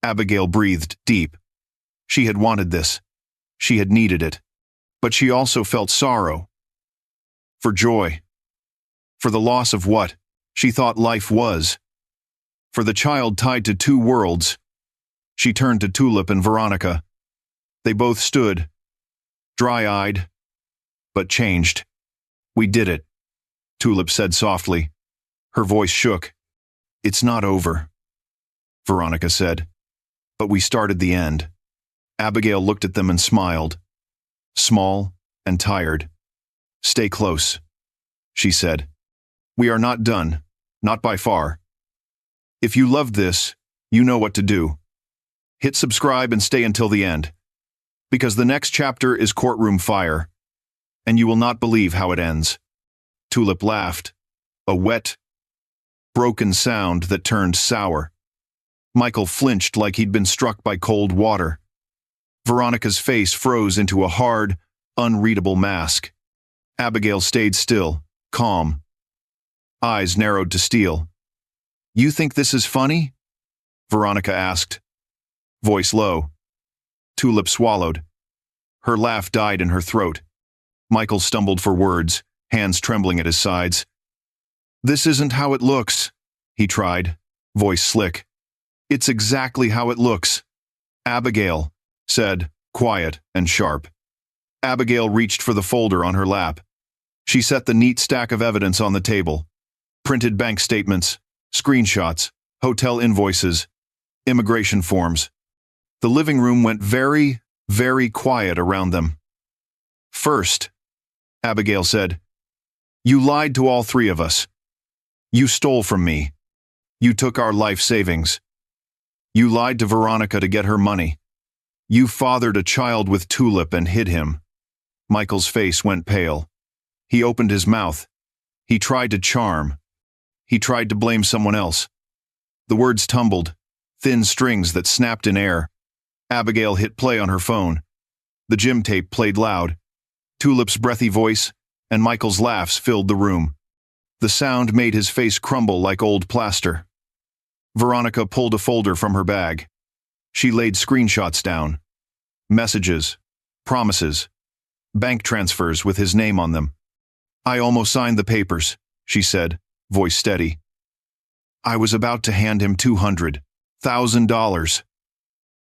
Abigail breathed deep. She had wanted this. She had needed it. But she also felt sorrow. For Joy. For the loss of what she thought life was. For the child tied to two worlds. She turned to Tulip and Veronica. They both stood, dry-eyed, but changed. We did it, Tulip said softly. Her voice shook. It's not over, Veronica said. But we started the end. Abigail looked at them and smiled. Small and tired. Stay close, she said. We are not done, not by far. If you loved this, you know what to do. Hit subscribe and stay until the end. Because the next chapter is Courtroom Fire, and you will not believe how it ends. Tulip laughed, a wet, broken sound that turned sour. Michael flinched like he'd been struck by cold water. Veronica's face froze into a hard, unreadable mask. Abigail stayed still, calm. Eyes narrowed to steel. You think this is funny? Veronica asked. Voice low. Tulip swallowed. Her laugh died in her throat. Michael stumbled for words, hands trembling at his sides. This isn't how it looks, he tried, voice slick. It's exactly how it looks. Abigail said, quiet and sharp. Abigail reached for the folder on her lap. She set the neat stack of evidence on the table. Printed bank statements, screenshots, hotel invoices, immigration forms. The living room went very, very quiet around them. First, Abigail said, you lied to all three of us. You stole from me. You took our life savings. You lied to Veronica to get her money. You fathered a child with Tulip and hid him. Michael's face went pale. He opened his mouth. He tried to charm. He tried to blame someone else. The words tumbled, thin strings that snapped in air. Abigail hit play on her phone. The gym tape played loud. Tulip's breathy voice and Michael's laughs filled the room. The sound made his face crumble like old plaster. Veronica pulled a folder from her bag. She laid screenshots down. Messages, promises, bank transfers with his name on them. I almost signed the papers, she said, voice steady. I was about to hand him $200,000.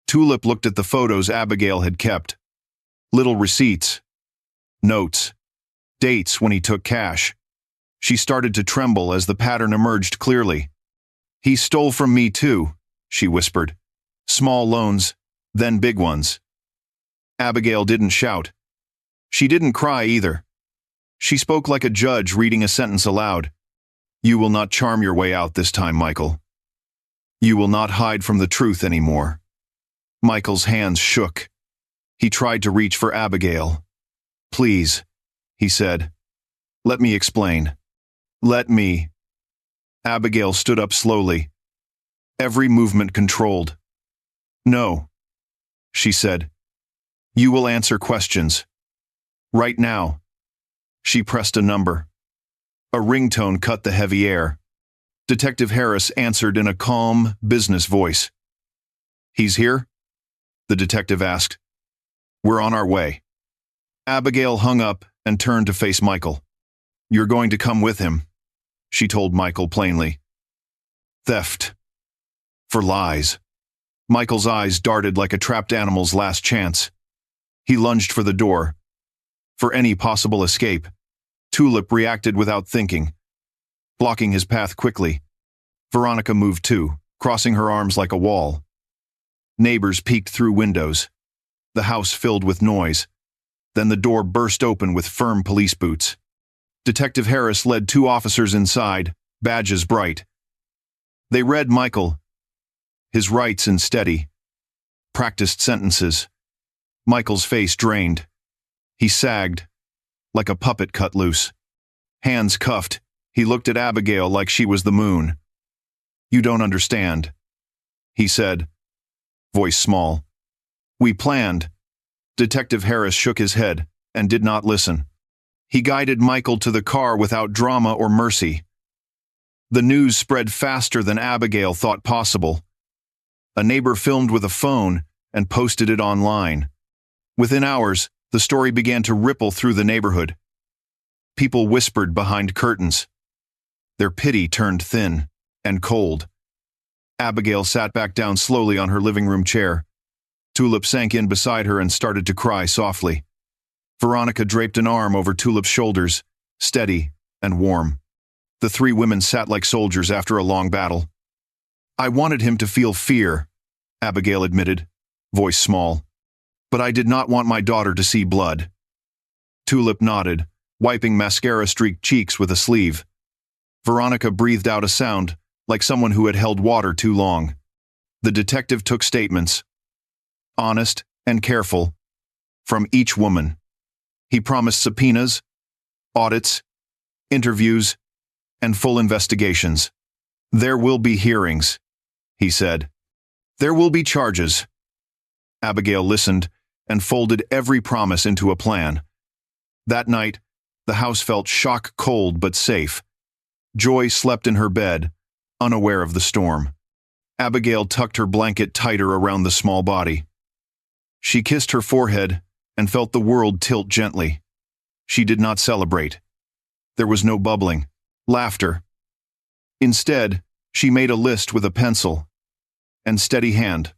Tulip looked at the photos Abigail had kept. Little receipts, notes, dates when he took cash. She started to tremble as the pattern emerged clearly. "He stole from me too," she whispered. "Small loans, then big ones." Abigail didn't shout. She didn't cry either. She spoke like a judge reading a sentence aloud. "You will not charm your way out this time, Michael. You will not hide from the truth anymore." Michael's hands shook. He tried to reach for Abigail. "Please," he said. "Let me explain. Let me." Abigail stood up slowly, every movement controlled. "No," she said. "You will answer questions. Right now." She pressed a number. A ringtone cut the heavy air. Detective Harris answered in a calm, business voice. "He's here?" the detective asked. "We're on our way." Abigail hung up and turned to face Michael. "You're going to come with him," she told Michael plainly. "Theft. For lies." Michael's eyes darted like a trapped animal's last chance. He lunged for the door. For any possible escape. Tulip reacted without thinking, blocking his path quickly. Veronica moved too, crossing her arms like a wall. Neighbors peeked through windows. The house filled with noise. Then the door burst open with firm police boots. Detective Harris led 2 officers inside, badges bright. They read Michael, his rights in steady, practiced sentences. Michael's face drained. He sagged, like a puppet cut loose. Hands cuffed, he looked at Abigail like she was the moon. "You don't understand," he said, voice small. "We planned." Detective Harris shook his head and did not listen. He guided Michael to the car without drama or mercy. The news spread faster than Abigail thought possible. A neighbor filmed with a phone and posted it online. Within hours, the story began to ripple through the neighborhood. People whispered behind curtains. Their pity turned thin and cold. Abigail sat back down slowly on her living room chair. Tulip sank in beside her and started to cry softly. Veronica draped an arm over Tulip's shoulders, steady and warm. The 3 women sat like soldiers after a long battle. "I wanted him to feel fear," Abigail admitted, voice small. "But I did not want my daughter to see blood." Tulip nodded, wiping mascara-streaked cheeks with a sleeve. Veronica breathed out a sound, like someone who had held water too long. The detective took statements, honest and careful, from each woman. He promised subpoenas, audits, interviews, and full investigations. "There will be hearings," he said. "There will be charges." Abigail listened and folded every promise into a plan. That night, the house felt shock cold but safe. Joy slept in her bed, unaware of the storm. Abigail tucked her blanket tighter around the small body. She kissed her forehead and felt the world tilt gently. She did not celebrate. There was no bubbling, laughter. Instead, she made a list with a pencil and steady hand.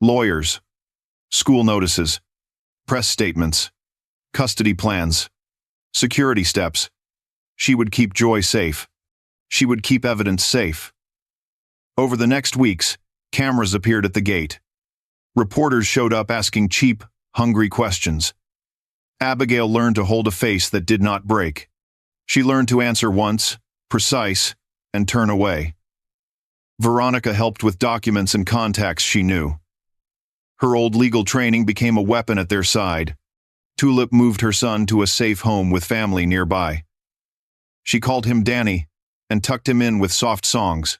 Lawyers, school notices, press statements, custody plans, security steps. She would keep Joy safe. She would keep evidence safe. Over the next weeks, cameras appeared at the gate. Reporters showed up asking cheap, hungry questions. Abigail learned to hold a face that did not break. She learned to answer once, precise, and turn away. Veronica helped with documents and contacts she knew. Her old legal training became a weapon at their side. Tulip moved her son to a safe home with family nearby. She called him Danny and tucked him in with soft songs.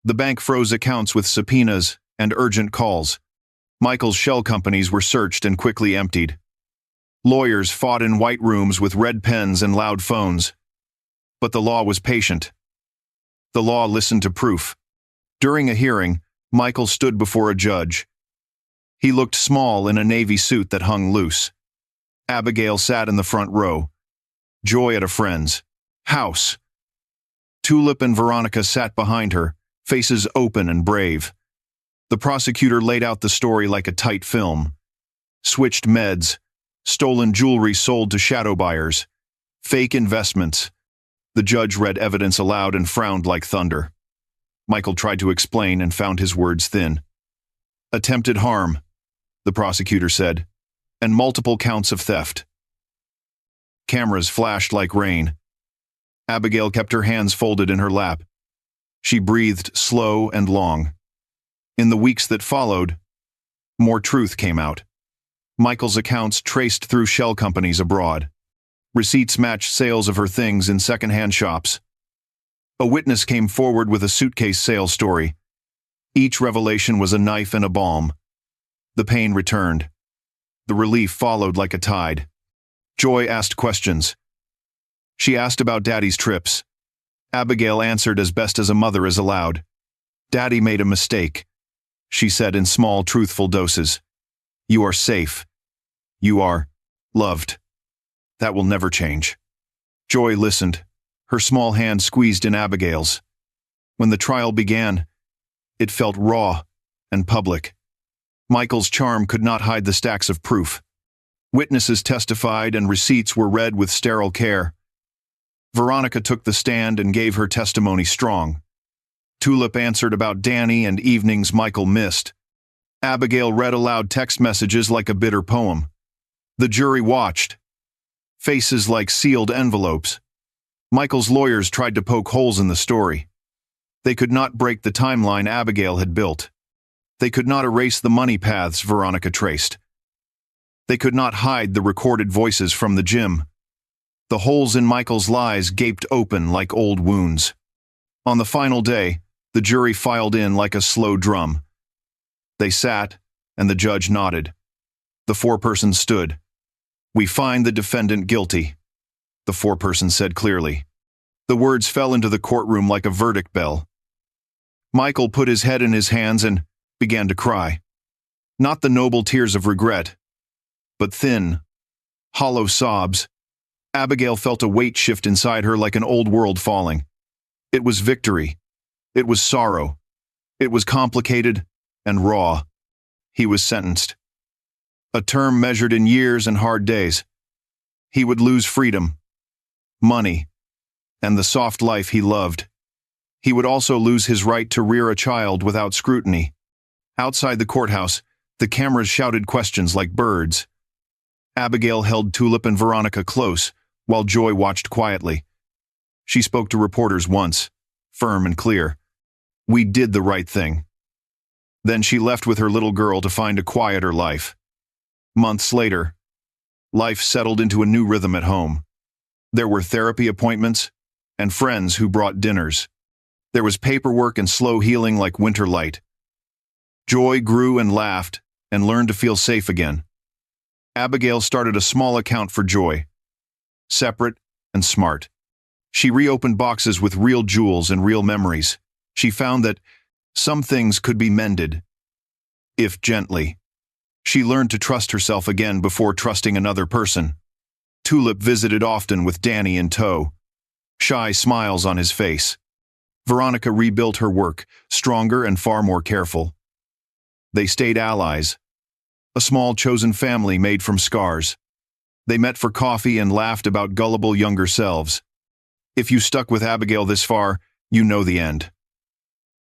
The bank froze accounts with subpoenas and urgent calls. Michael's shell companies were searched and quickly emptied. Lawyers fought in white rooms with red pens and loud phones. But the law was patient. The law listened to proof. During a hearing, Michael stood before a judge. He looked small in a navy suit that hung loose. Abigail sat in the front row. Joy at a friend's house. Tulip and Veronica sat behind her, faces open and brave. The prosecutor laid out the story like a tight film. Switched meds, stolen jewelry sold to shadow buyers, fake investments. The judge read evidence aloud and frowned like thunder. Michael tried to explain and found his words thin. Attempted harm, the prosecutor said, and multiple counts of theft. Cameras flashed like rain. Abigail kept her hands folded in her lap. She breathed slow and long. In the weeks that followed, more truth came out. Michael's accounts traced through shell companies abroad. Receipts matched sales of her things in second-hand shops. A witness came forward with a suitcase sales story. Each revelation was a knife and a balm. The pain returned. The relief followed like a tide. Joy asked questions. She asked about Daddy's trips. Abigail answered as best as a mother is allowed. Daddy made a mistake, she said in small, truthful doses. You are safe. You are loved. That will never change. Joy listened, her small hand squeezed in Abigail's. When the trial began, it felt raw and public. Michael's charm could not hide the stacks of proof. Witnesses testified and receipts were read with sterile care. Veronica took the stand and gave her testimony strong. Tulip answered about Danny and evenings Michael missed. Abigail read aloud text messages like a bitter poem. The jury watched. Faces like sealed envelopes. Michael's lawyers tried to poke holes in the story. They could not break the timeline Abigail had built. They could not erase the money paths Veronica traced. They could not hide the recorded voices from the gym. The holes in Michael's lies gaped open like old wounds. On the final day, the jury filed in like a slow drum. They sat, and the judge nodded. The foreperson stood. We find the defendant guilty, the foreperson said clearly. The words fell into the courtroom like a verdict bell. Michael put his head in his hands and began to cry. Not the noble tears of regret, but thin, hollow sobs. Abigail felt a weight shift inside her like an old world falling. It was victory. It was sorrow. It was complicated and raw. He was sentenced. A term measured in years and hard days. He would lose freedom, money, and the soft life he loved. He would also lose his right to rear a child without scrutiny. Outside the courthouse, the cameras shouted questions like birds. Abigail held Tulip and Veronica close, while Joy watched quietly. She spoke to reporters once, firm and clear. We did the right thing. Then she left with her little girl to find a quieter life. Months later, life settled into a new rhythm at home. There were therapy appointments and friends who brought dinners. There was paperwork and slow healing like winter light. Joy grew and laughed and learned to feel safe again. Abigail started a small account for Joy, separate and smart. She reopened boxes with real jewels and real memories. She found that some things could be mended, if gently. She learned to trust herself again before trusting another person. Tulip visited often with Danny in tow, shy smiles on his face. Veronica rebuilt her work, stronger and far more careful. They stayed allies, a small chosen family made from scars. They met for coffee and laughed about gullible younger selves. If you stuck with Abigail this far, you know the end.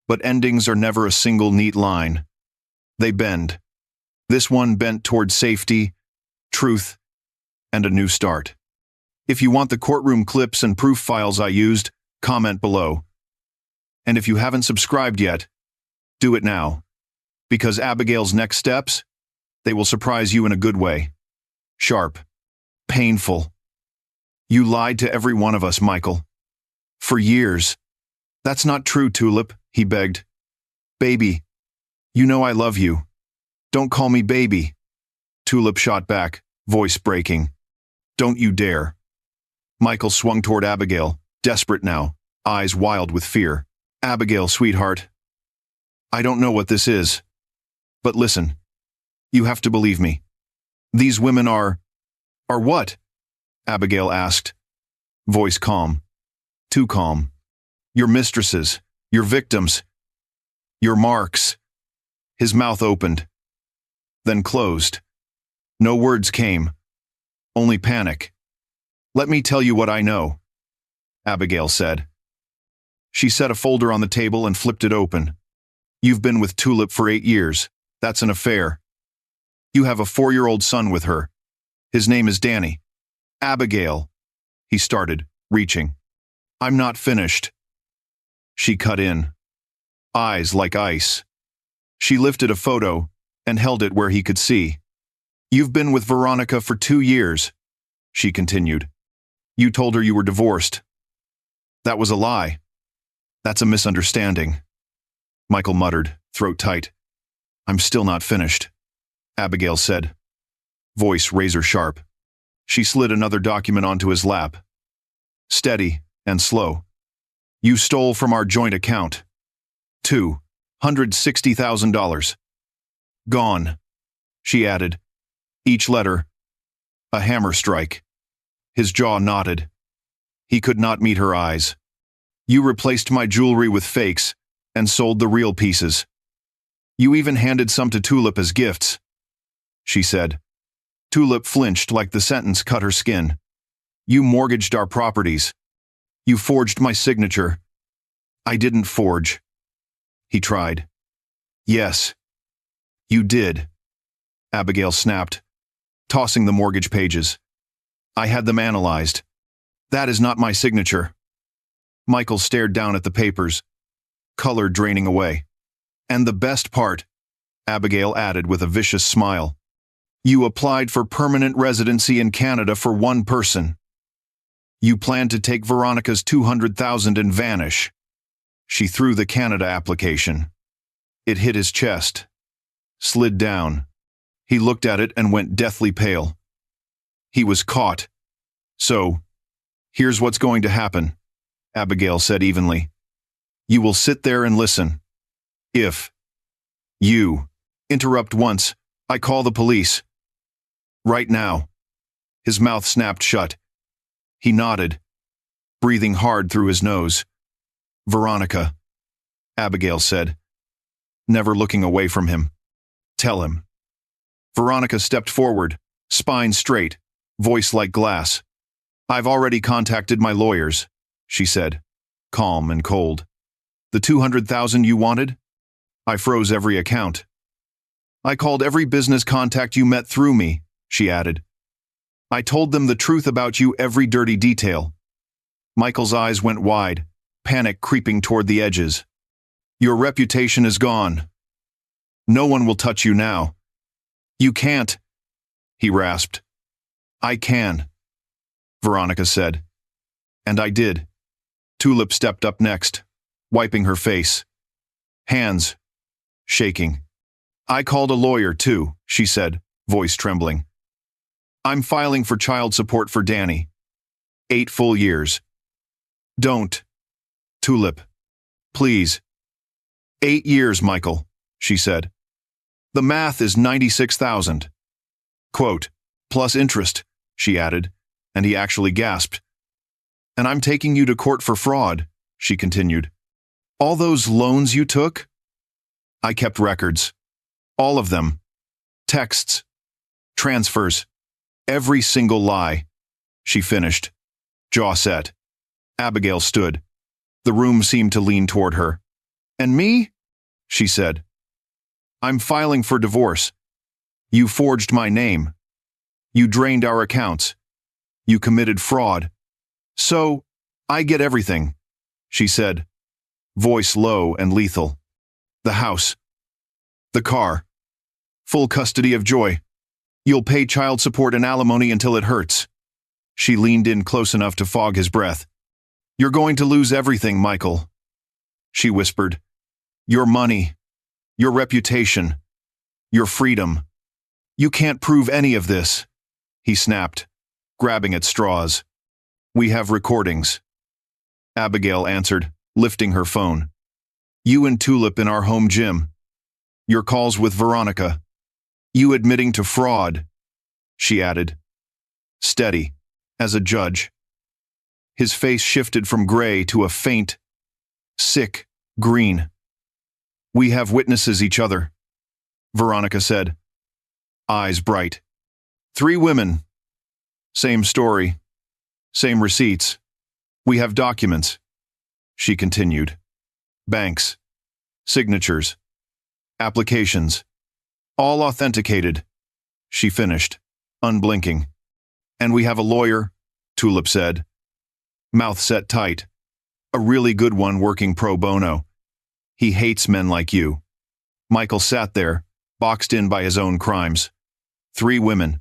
But endings are never a single neat line. They bend. This one bent toward safety, truth, and a new start. If you want the courtroom clips and proof files I used, comment below. And if you haven't subscribed yet, do it now. Because Abigail's next steps, they will surprise you in a good way. Sharp. Painful. You lied to every one of us, Michael. For years. That's not true, Tulip, he begged. Baby, you know I love you. Don't call me baby. Tulip shot back, voice breaking. Don't you dare. Michael swung toward Abigail, desperate now, eyes wild with fear. Abigail, sweetheart. I don't know what this is. But listen. You have to believe me. These women are what? Abigail asked. Voice calm. Too calm. Your mistresses. Your victims. Your marks. His mouth opened, then closed. No words came, only panic. "Let me tell you what I know," Abigail said. She set a folder on the table and flipped it open. "You've been with Tulip for 8 years. That's an affair. You have a 4-year-old son with her. His name is Danny." "Abigail," he started, reaching. "I'm not finished." She cut in, eyes like ice. She lifted a photo and held it where he could see. "You've been with Veronica for 2 years," she continued. "You told her you were divorced." "That was a lie. That's a misunderstanding," Michael muttered, throat tight. "I'm still not finished," Abigail said, voice razor sharp. She slid another document onto his lap. Steady and slow. "You stole from our joint account. $260,000. Gone," she added. Each letter, a hammer strike. His jaw knotted. He could not meet her eyes. "You replaced my jewelry with fakes and sold the real pieces. You even handed some to Tulip as gifts," she said. Tulip flinched like the sentence cut her skin. "You mortgaged our properties. You forged my signature." "I didn't forge." He tried. "Yes, you did," Abigail snapped, tossing the mortgage pages. "I had them analyzed. That is not my signature." Michael stared down at the papers, color draining away. "And the best part," Abigail added with a vicious smile, "you applied for permanent residency in Canada for one person. You planned to take Veronica's $200,000 and vanish." She threw the Canada application. It hit his chest, slid down. He looked at it and went deathly pale. He was caught. "So, here's what's going to happen," Abigail said evenly. "You will sit there and listen. If you interrupt once, I call the police. Right now." His mouth snapped shut. He nodded, breathing hard through his nose. "Veronica," Abigail said, never looking away from him. "Tell him." Veronica stepped forward, spine straight, voice like glass. "I've already contacted my lawyers," she said, calm and cold. "The $200,000 you wanted? I froze every account. I called every business contact you met through me," she added. "I told them the truth about you, every dirty detail." Michael's eyes went wide, panic creeping toward the edges. "Your reputation is gone. No one will touch you now." "You can't," he rasped. "I can," Veronica said. "And I did." Tulip stepped up next, wiping her face. Hands shaking. "I called a lawyer, too," she said, voice trembling. "I'm filing for child support for Danny. 8 full years." "Don't. Tulip. Please." 8 years, Michael," she said. "The math is 96,000. Quote, plus interest," she added, and he actually gasped. "And I'm taking you to court for fraud," she continued. "All those loans you took? I kept records. All of them. Texts. Transfers. Every single lie," she finished, jaw set. Abigail stood. The room seemed to lean toward her. "And me?" she said. "I'm filing for divorce. You forged my name. You drained our accounts. You committed fraud. So, I get everything," she said, voice low and lethal. "The house. The car. Full custody of Joy. You'll pay child support and alimony until it hurts." She leaned in close enough to fog his breath. "You're going to lose everything, Michael," she whispered. "Your money. Your reputation. Your freedom. You can't prove any of this," he snapped, grabbing at straws. "We have recordings," Abigail answered, lifting her phone. "You and Tulip in our home gym. Your calls with Veronica. You admitting to fraud," she added, steady as a judge. His face shifted from gray to a faint, sick green. "We have witnesses each other," Veronica said, eyes bright. 3 women. Same story. Same receipts. We have documents. She continued. Banks. Signatures. Applications. All authenticated. She finished, unblinking. And we have a lawyer, Tulip said. Mouth set tight. A really good one working pro bono. He hates men like you. Michael sat there, boxed in by his own crimes. 3 women.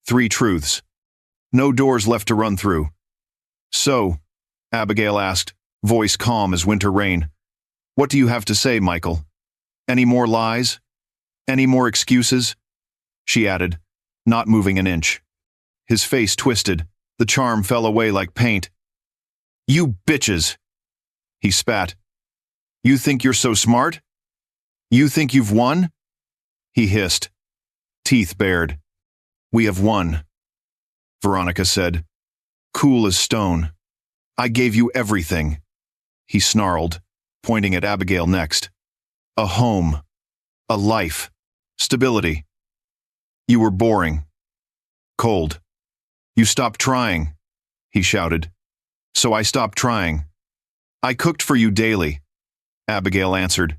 3 truths. No doors left to run through. So, Abigail asked, voice calm as winter rain. What do you have to say, Michael? Any more lies? Any more excuses? She added, not moving an inch. His face twisted. The charm fell away like paint. You bitches! He spat. You think you're so smart? You think you've won? He hissed, teeth bared. We have won, Veronica said, cool as stone. I gave you everything. He snarled, pointing at Abigail next. A home. A life. Stability. You were boring. Cold. You stopped trying, he shouted. So I stopped trying. I cooked for you daily, Abigail answered,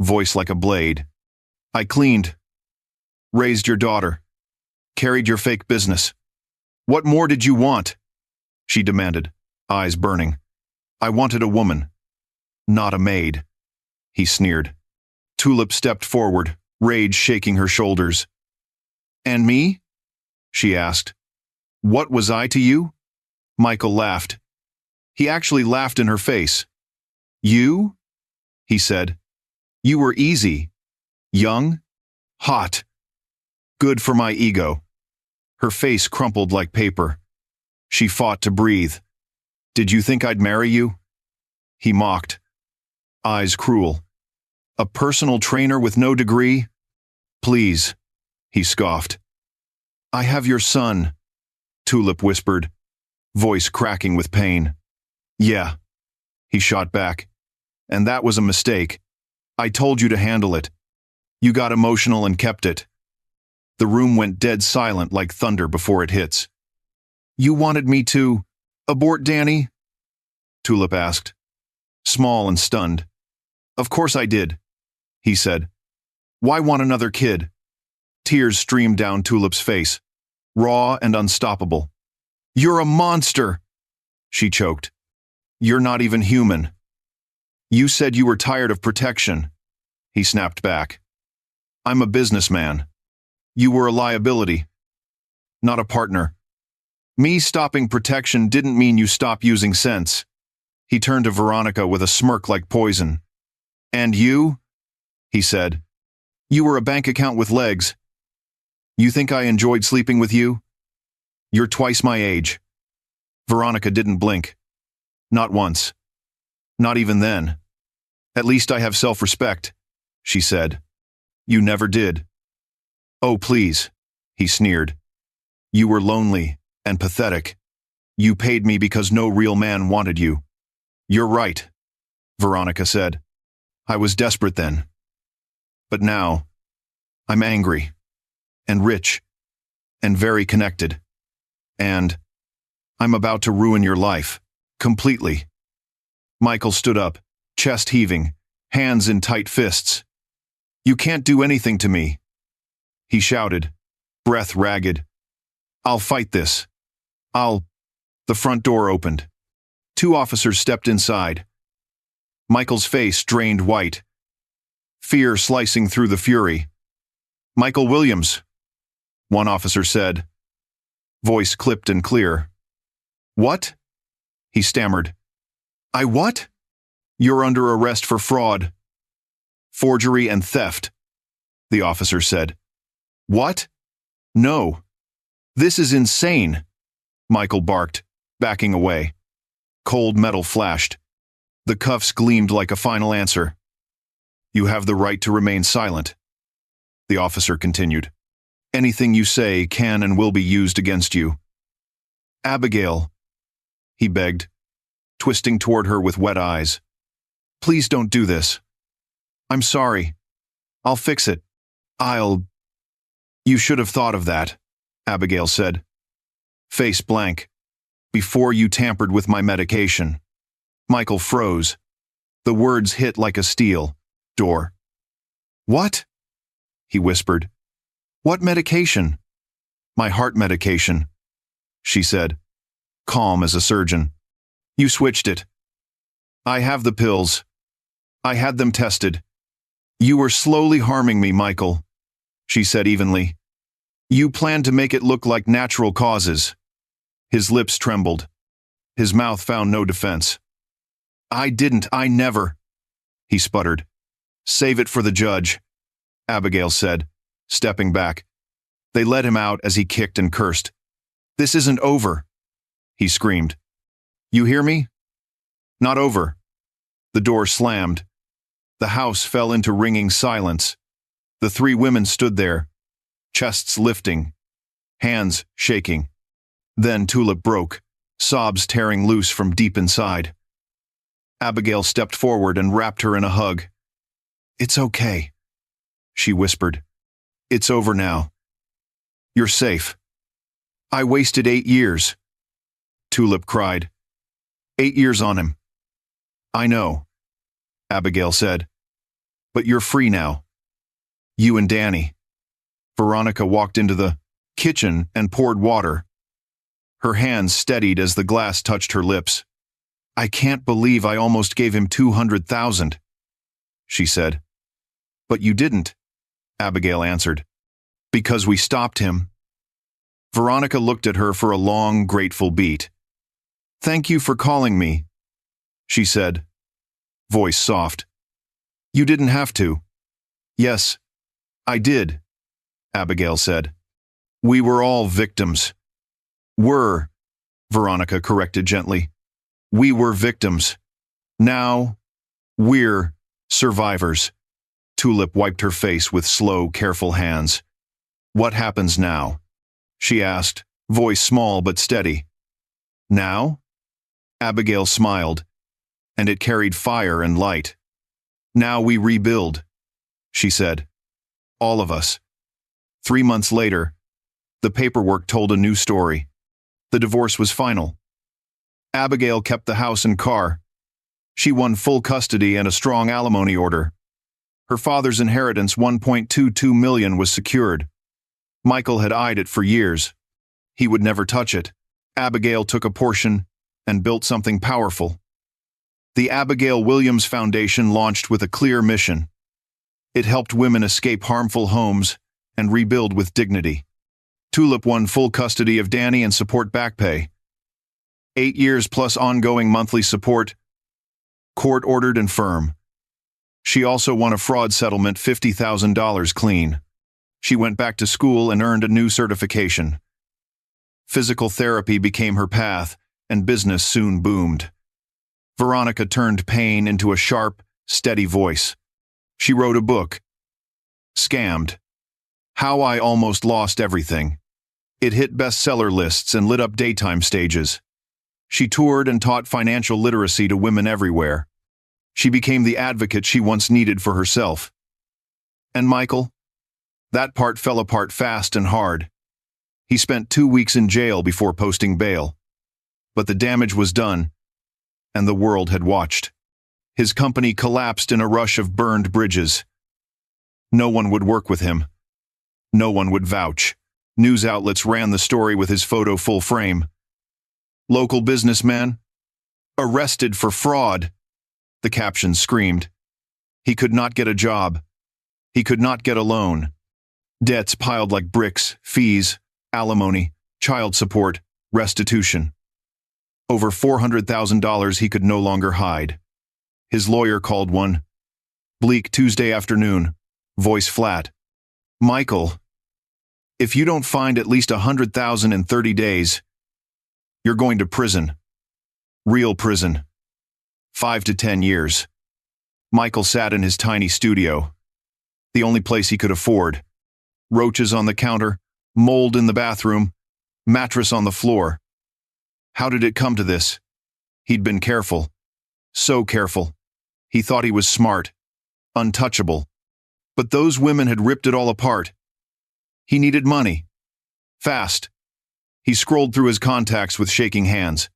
voice like a blade. I cleaned. Raised your daughter. Carried your fake business. What more did you want? She demanded, eyes burning. I wanted a woman, not a maid, he sneered. Tulip stepped forward, rage shaking her shoulders. And me? She asked. What was I to you? Michael laughed. He actually laughed in her face. You? He said. You were easy. Young. Hot. Good for my ego. Her face crumpled like paper. She fought to breathe. Did you think I'd marry you? He mocked. Eyes cruel. A personal trainer with no degree? Please, he scoffed. I have your son, Tulip whispered, voice cracking with pain. Yeah, he shot back. And that was a mistake. I told you to handle it. You got emotional and kept it. The room went dead silent like thunder before it hits. You wanted me to abort Danny? Tulip asked, small and stunned. Of course I did, he said. Why want another kid? Tears streamed down Tulip's face, raw and unstoppable. You're a monster, she choked. You're not even human. You said you were tired of protection, he snapped back. I'm a businessman. You were a liability, not a partner. Me stopping protection didn't mean you stop using sense. He turned to Veronica with a smirk like poison. And you? He said. You were a bank account with legs. You think I enjoyed sleeping with you? You're twice my age. Veronica didn't blink. Not once. Not even then. At least I have self-respect, she said. You never did. Oh, please, he sneered. You were lonely and pathetic. You paid me because no real man wanted you. You're right, Veronica said. I was desperate then. But now, I'm angry, and rich, and very connected. And I'm about to ruin your life, completely. Michael stood up, chest heaving, hands in tight fists. You can't do anything to me, he shouted, breath ragged. I'll fight this. The front door opened. 2 officers stepped inside. Michael's face drained white, fear slicing through the fury. Michael Williams, one officer said, voice clipped and clear. What? He stammered. I what? You're under arrest for fraud, forgery and theft, the officer said. What? No. This is insane, Michael barked, backing away. Cold metal flashed. The cuffs gleamed like a final answer. You have the right to remain silent, the officer continued. Anything you say can and will be used against you. Abigail, he begged, twisting toward her with wet eyes. Please don't do this. I'm sorry. I'll fix it. I'll... You should have thought of that, Abigail said. Face blank. Before you tampered with my medication. Michael froze. The words hit like a steel door. What? He whispered. What medication? My heart medication, she said, calm as a surgeon. You switched it. I have the pills. I had them tested. You were slowly harming me, Michael, she said evenly. You planned to make it look like natural causes. His lips trembled. His mouth found no defense. I never, he sputtered. Save it for the judge, Abigail said, stepping back. They let him out as he kicked and cursed. This isn't over, he screamed. You hear me? Not over. The door slammed. The house fell into ringing silence. The three women stood there, chests lifting, hands shaking. Then Tulip broke, sobs tearing loose from deep inside. Abigail stepped forward and wrapped her in a hug. It's okay, she whispered. It's over now. You're safe. I wasted 8 years, Tulip cried. 8 years on him. I know, Abigail said. But you're free now. You and Danny. Veronica walked into the kitchen and poured water. Her hands steadied as the glass touched her lips. I can't believe I almost gave him 200,000, she said. But you didn't, Abigail answered. Because we stopped him. Veronica looked at her for a long, grateful beat. Thank you for calling me, she said, voice soft. You didn't have to. Yes, I did, Abigail said. We were all victims. Were, Veronica corrected gently. We were victims. Now, we're survivors. Tulip wiped her face with slow, careful hands. What happens now? She asked, voice small but steady. Now? Abigail smiled, and it carried fire and light. Now we rebuild, she said. All of us. 3 months later, the paperwork told a new story. The divorce was final. Abigail kept the house and car. She won full custody and a strong alimony order. Her father's inheritance, $1.22 million, was secured. Michael had eyed it for years. He would never touch it. Abigail took a portion and built something powerful. The Abigail Williams Foundation launched with a clear mission. It helped women escape harmful homes and rebuild with dignity. Tulip won full custody of Danny and support back pay. 8 years plus ongoing monthly support, court-ordered and firm. She also won a fraud settlement, $50,000 clean. She went back to school and earned a new certification. Physical therapy became her path, and business soon boomed. Veronica turned pain into a sharp, steady voice. She wrote a book. Scammed. How I Almost Lost Everything. It hit bestseller lists and lit up daytime stages. She toured and taught financial literacy to women everywhere. She became the advocate she once needed for herself. And Michael? That part fell apart fast and hard. He spent 2 weeks in jail before posting bail. But the damage was done, and the world had watched. His company collapsed in a rush of burned bridges. No one would work with him. No one would vouch. News outlets ran the story with his photo full frame. Local businessman? Arrested for fraud, the caption screamed. He could not get a job. He could not get a loan. Debts piled like bricks, fees, alimony, child support, restitution. Over $400,000 he could no longer hide. His lawyer called one. Bleak Tuesday afternoon, voice flat. Michael, if you don't find at least $100,000 in 30 days, you're going to prison. Real prison. 5 to 10 years. Michael sat in his tiny studio, the only place he could afford. Roaches on the counter, mold in the bathroom, mattress on the floor. How did it come to this? He'd been careful. So careful. He thought he was smart, untouchable. But those women had ripped it all apart. He needed money. Fast. He scrolled through his contacts with shaking hands.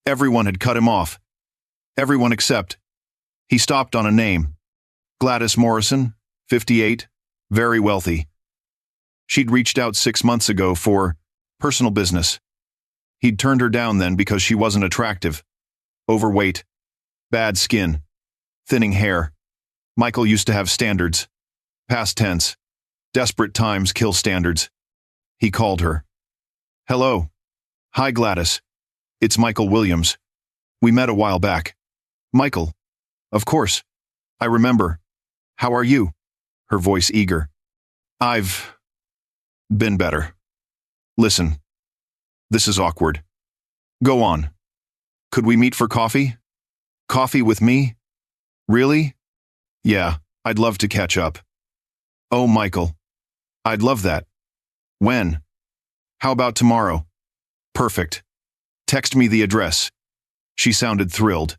Everyone had cut him off. Everyone except. He stopped on a name. Gladys Morrison, 58, very wealthy. She'd reached out 6 months ago for personal business. He'd turned her down then because she wasn't attractive. Overweight. Bad skin. Thinning hair. Michael used to have standards. Past tense. Desperate times kill standards. He called her. Hello. Hi, Gladys. It's Michael Williams. We met a while back. Michael. Of course. I remember. How are you? Her voice eager. I've been better. Listen. This is awkward. Go on. Could we meet for coffee? Coffee with me? Really? Yeah, I'd love to catch up. Oh, Michael. I'd love that. When? How about tomorrow? Perfect. Text me the address. She sounded thrilled.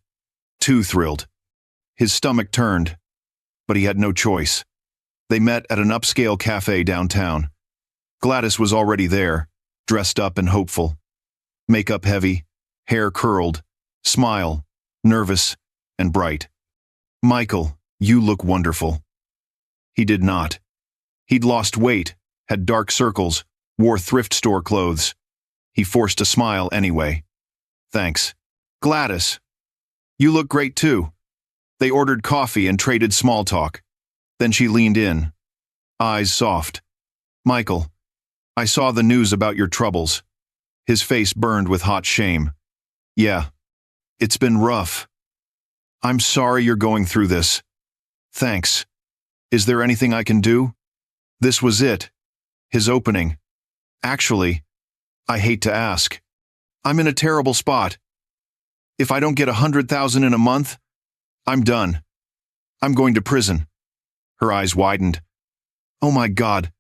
Too thrilled. His stomach turned, but he had no choice. They met at an upscale cafe downtown. Gladys was already there, dressed up and hopeful. Makeup heavy, hair curled, smile, nervous, and bright. Michael, you look wonderful. He did not. He'd lost weight, had dark circles, wore thrift store clothes. He forced a smile anyway. Thanks. Gladys. You look great too. They ordered coffee and traded small talk. Then she leaned in, eyes soft. Michael, I saw the news about your troubles. His face burned with hot shame. Yeah, it's been rough. I'm sorry you're going through this. Thanks. Is there anything I can do? This was it. His opening. Actually, I hate to ask. I'm in a terrible spot. If I don't get 100,000 in a month, I'm done. I'm going to prison. Her eyes widened. Oh my God.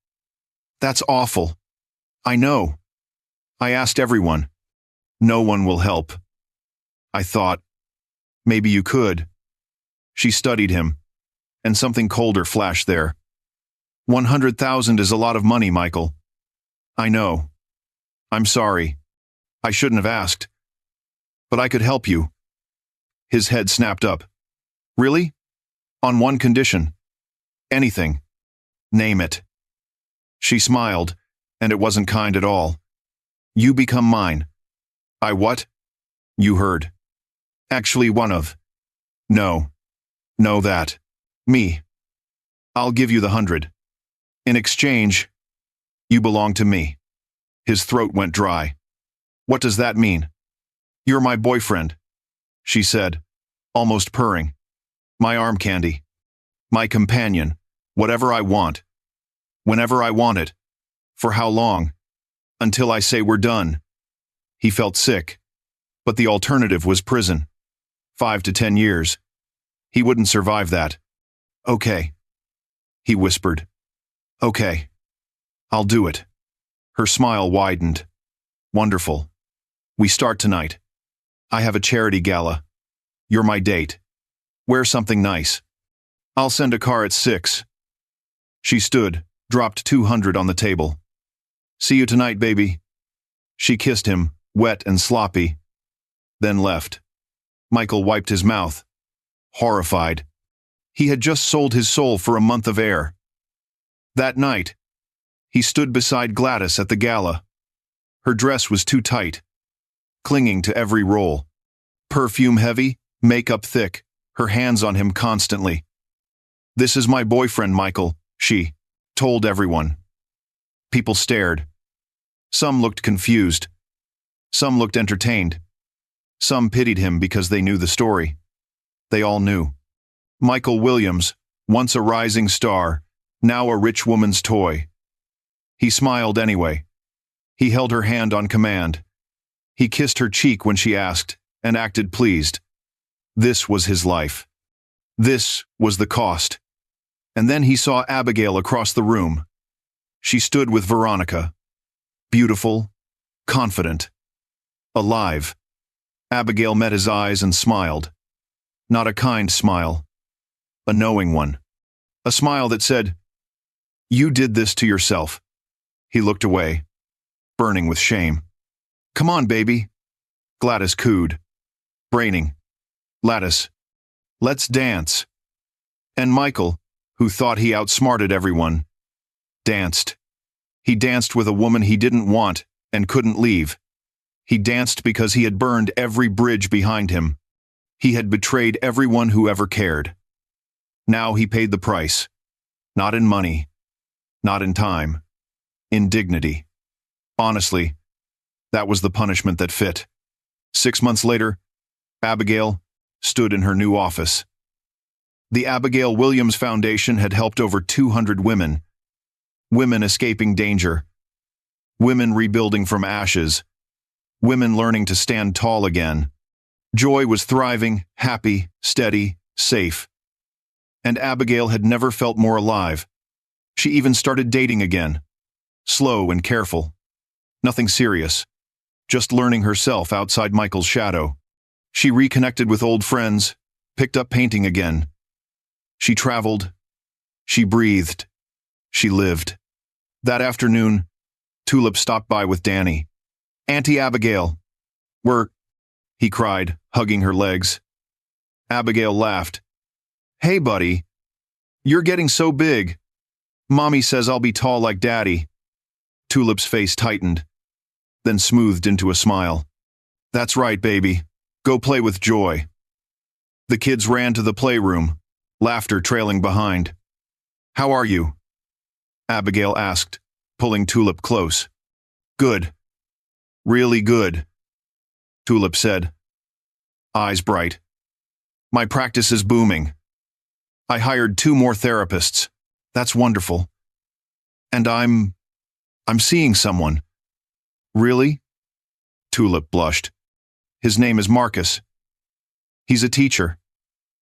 That's awful. I know. I asked everyone. No one will help. I thought, maybe you could. She studied him, and something colder flashed there. 100,000 is a lot of money, Michael. I know. I'm sorry. I shouldn't have asked. But I could help you. His head snapped up. Really? On one condition. Anything. Name it. She smiled, and it wasn't kind at all. You become mine. I what? You heard. Actually one of. No. No that. Me. I'll give you the 100. In exchange, you belong to me. His throat went dry. What does that mean? You're my boyfriend, she said, almost purring. My arm candy. My companion. Whatever I want. Whenever I want it. For how long? Until I say we're done. He felt sick. But the alternative was prison. 5 to 10 years. He wouldn't survive that. Okay. He whispered. Okay. I'll do it. Her smile widened. Wonderful. We start tonight. I have a charity gala. You're my date. Wear something nice. I'll send a car at 6. She stood, dropped 200 on the table. See you tonight, baby. She kissed him, wet and sloppy, then left. Michael wiped his mouth, horrified. He had just sold his soul for a month of air. That night, he stood beside Gladys at the gala. Her dress was too tight, clinging to every roll. Perfume heavy, makeup thick, her hands on him constantly. This is my boyfriend, Michael, she told everyone. People stared. Some looked confused. Some looked entertained. Some pitied him because they knew the story. They all knew. Michael Williams, once a rising star, now a rich woman's toy. He smiled anyway. He held her hand on command. He kissed her cheek when she asked, and acted pleased. This was his life. This was the cost. And then he saw Abigail across the room. She stood with Veronica. Beautiful, confident, alive. Abigail met his eyes and smiled. Not a kind smile. A knowing one. A smile that said, "You did this to yourself." He looked away, burning with shame. "Come on, baby," Gladys cooed, braining. "Lattice, let's dance." And Michael, who thought he outsmarted everyone, danced. He danced with a woman he didn't want and couldn't leave. He danced because he had burned every bridge behind him. He had betrayed everyone who ever cared. Now he paid the price. Not in money, not in time, in dignity. Honestly, that was the punishment that fit. 6 months later, Abigail stood in her new office. The Abigail Williams Foundation had helped over 200 women. Women escaping danger. Women rebuilding from ashes. Women learning to stand tall again. Joy was thriving, happy, steady, safe. And Abigail had never felt more alive. She even started dating again. Slow and careful. Nothing serious. Just learning herself outside Michael's shadow. She reconnected with old friends, picked up painting again. She traveled. She breathed. She lived. That afternoon, Tulip stopped by with Danny. "Auntie Abigail, he cried, hugging her legs. Abigail laughed. "Hey, buddy. You're getting so big. Mommy says I'll be tall like Daddy." Tulip's face tightened, then smoothed into a smile. "That's right, baby. Go play with Joy." The kids ran to the playroom, laughter trailing behind. "How are you?" Abigail asked, pulling Tulip close. "Good. Really good," Tulip said, eyes bright. "My practice is booming. I hired 2 more therapists. That's wonderful. And I'm seeing someone." "Really?" Tulip blushed. "His name is Marcus. He's a teacher.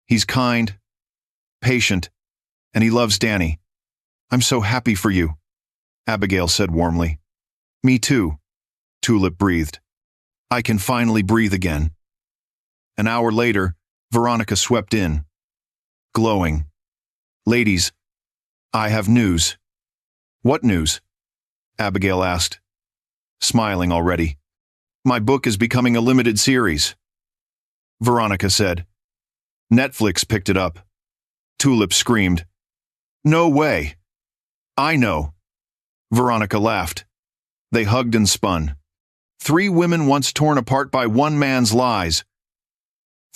He's kind, patient, and he loves Danny. I'm so happy for you," Abigail said warmly. "Me too," Tulip breathed. "I can finally breathe again." An hour later, Veronica swept in, glowing. "Ladies, I have news." "What news?" Abigail asked, smiling already. "My book is becoming a limited series," Veronica said. "Netflix picked it up." Tulip screamed. "No way." "I know." Veronica laughed. They hugged and spun. 3 women once torn apart by one man's lies.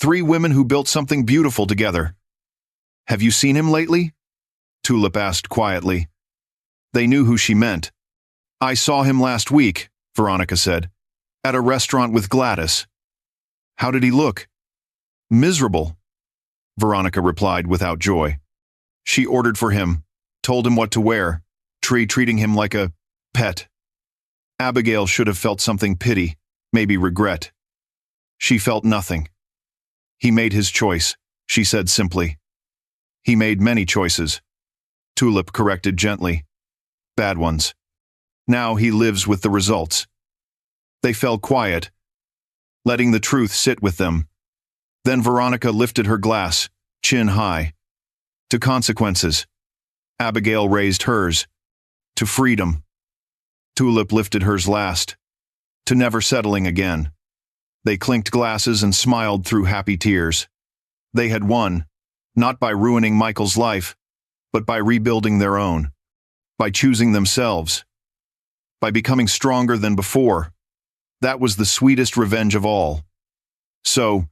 3 women who built something beautiful together. "Have you seen him lately?" Tulip asked quietly. They knew who she meant. "I saw him last week," Veronica said, "at a restaurant with Gladys." "How did he look?" "Miserable," Veronica replied without joy. She ordered for him, told him what to wear, treating him like a pet. Abigail should have felt something pity, maybe regret. She felt nothing. "He made his choice," she said simply. "He made many choices," Tulip corrected gently. "Bad ones. Now he lives with the results." They fell quiet, letting the truth sit with them. Then Veronica lifted her glass, chin high. "To consequences." Abigail raised hers. "To freedom." Tulip lifted hers last. "To never settling again." They clinked glasses and smiled through happy tears. They had won, not by ruining Michael's life, but by rebuilding their own, by choosing themselves, by becoming stronger than before. That was the sweetest revenge of all. So,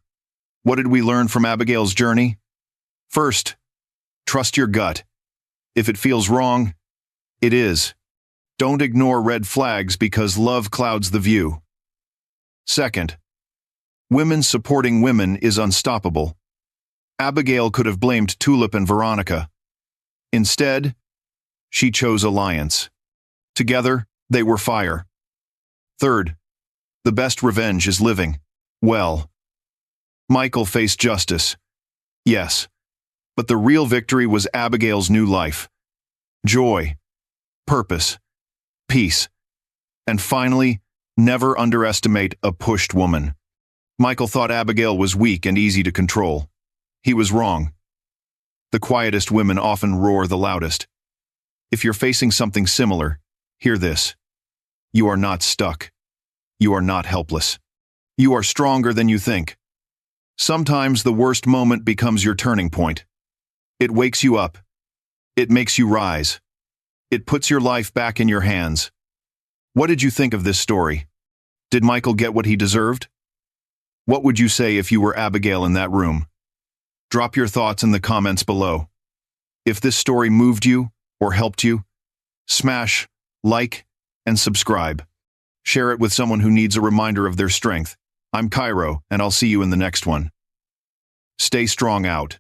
what did we learn from Abigail's journey? First, trust your gut. If it feels wrong, it is. Don't ignore red flags because love clouds the view. Second, women supporting women is unstoppable. Abigail could have blamed Tulip and Veronica. Instead, she chose alliance. Together, they were fire. Third, the best revenge is living well. Michael faced justice. Yes, but the real victory was Abigail's new life. Joy, purpose, peace, and finally, never underestimate a pushed woman. Michael thought Abigail was weak and easy to control. He was wrong. The quietest women often roar the loudest. If you're facing something similar, hear this. You are not stuck. You are not helpless. You are stronger than you think. Sometimes the worst moment becomes your turning point. It wakes you up. It makes you rise. It puts your life back in your hands. What did you think of this story? Did Michael get what he deserved? What would you say if you were Abigail in that room? Drop your thoughts in the comments below. If this story moved you or helped you, smash, like, and subscribe. Share it with someone who needs a reminder of their strength. I'm Kairo, and I'll see you in the next one. Stay strong out.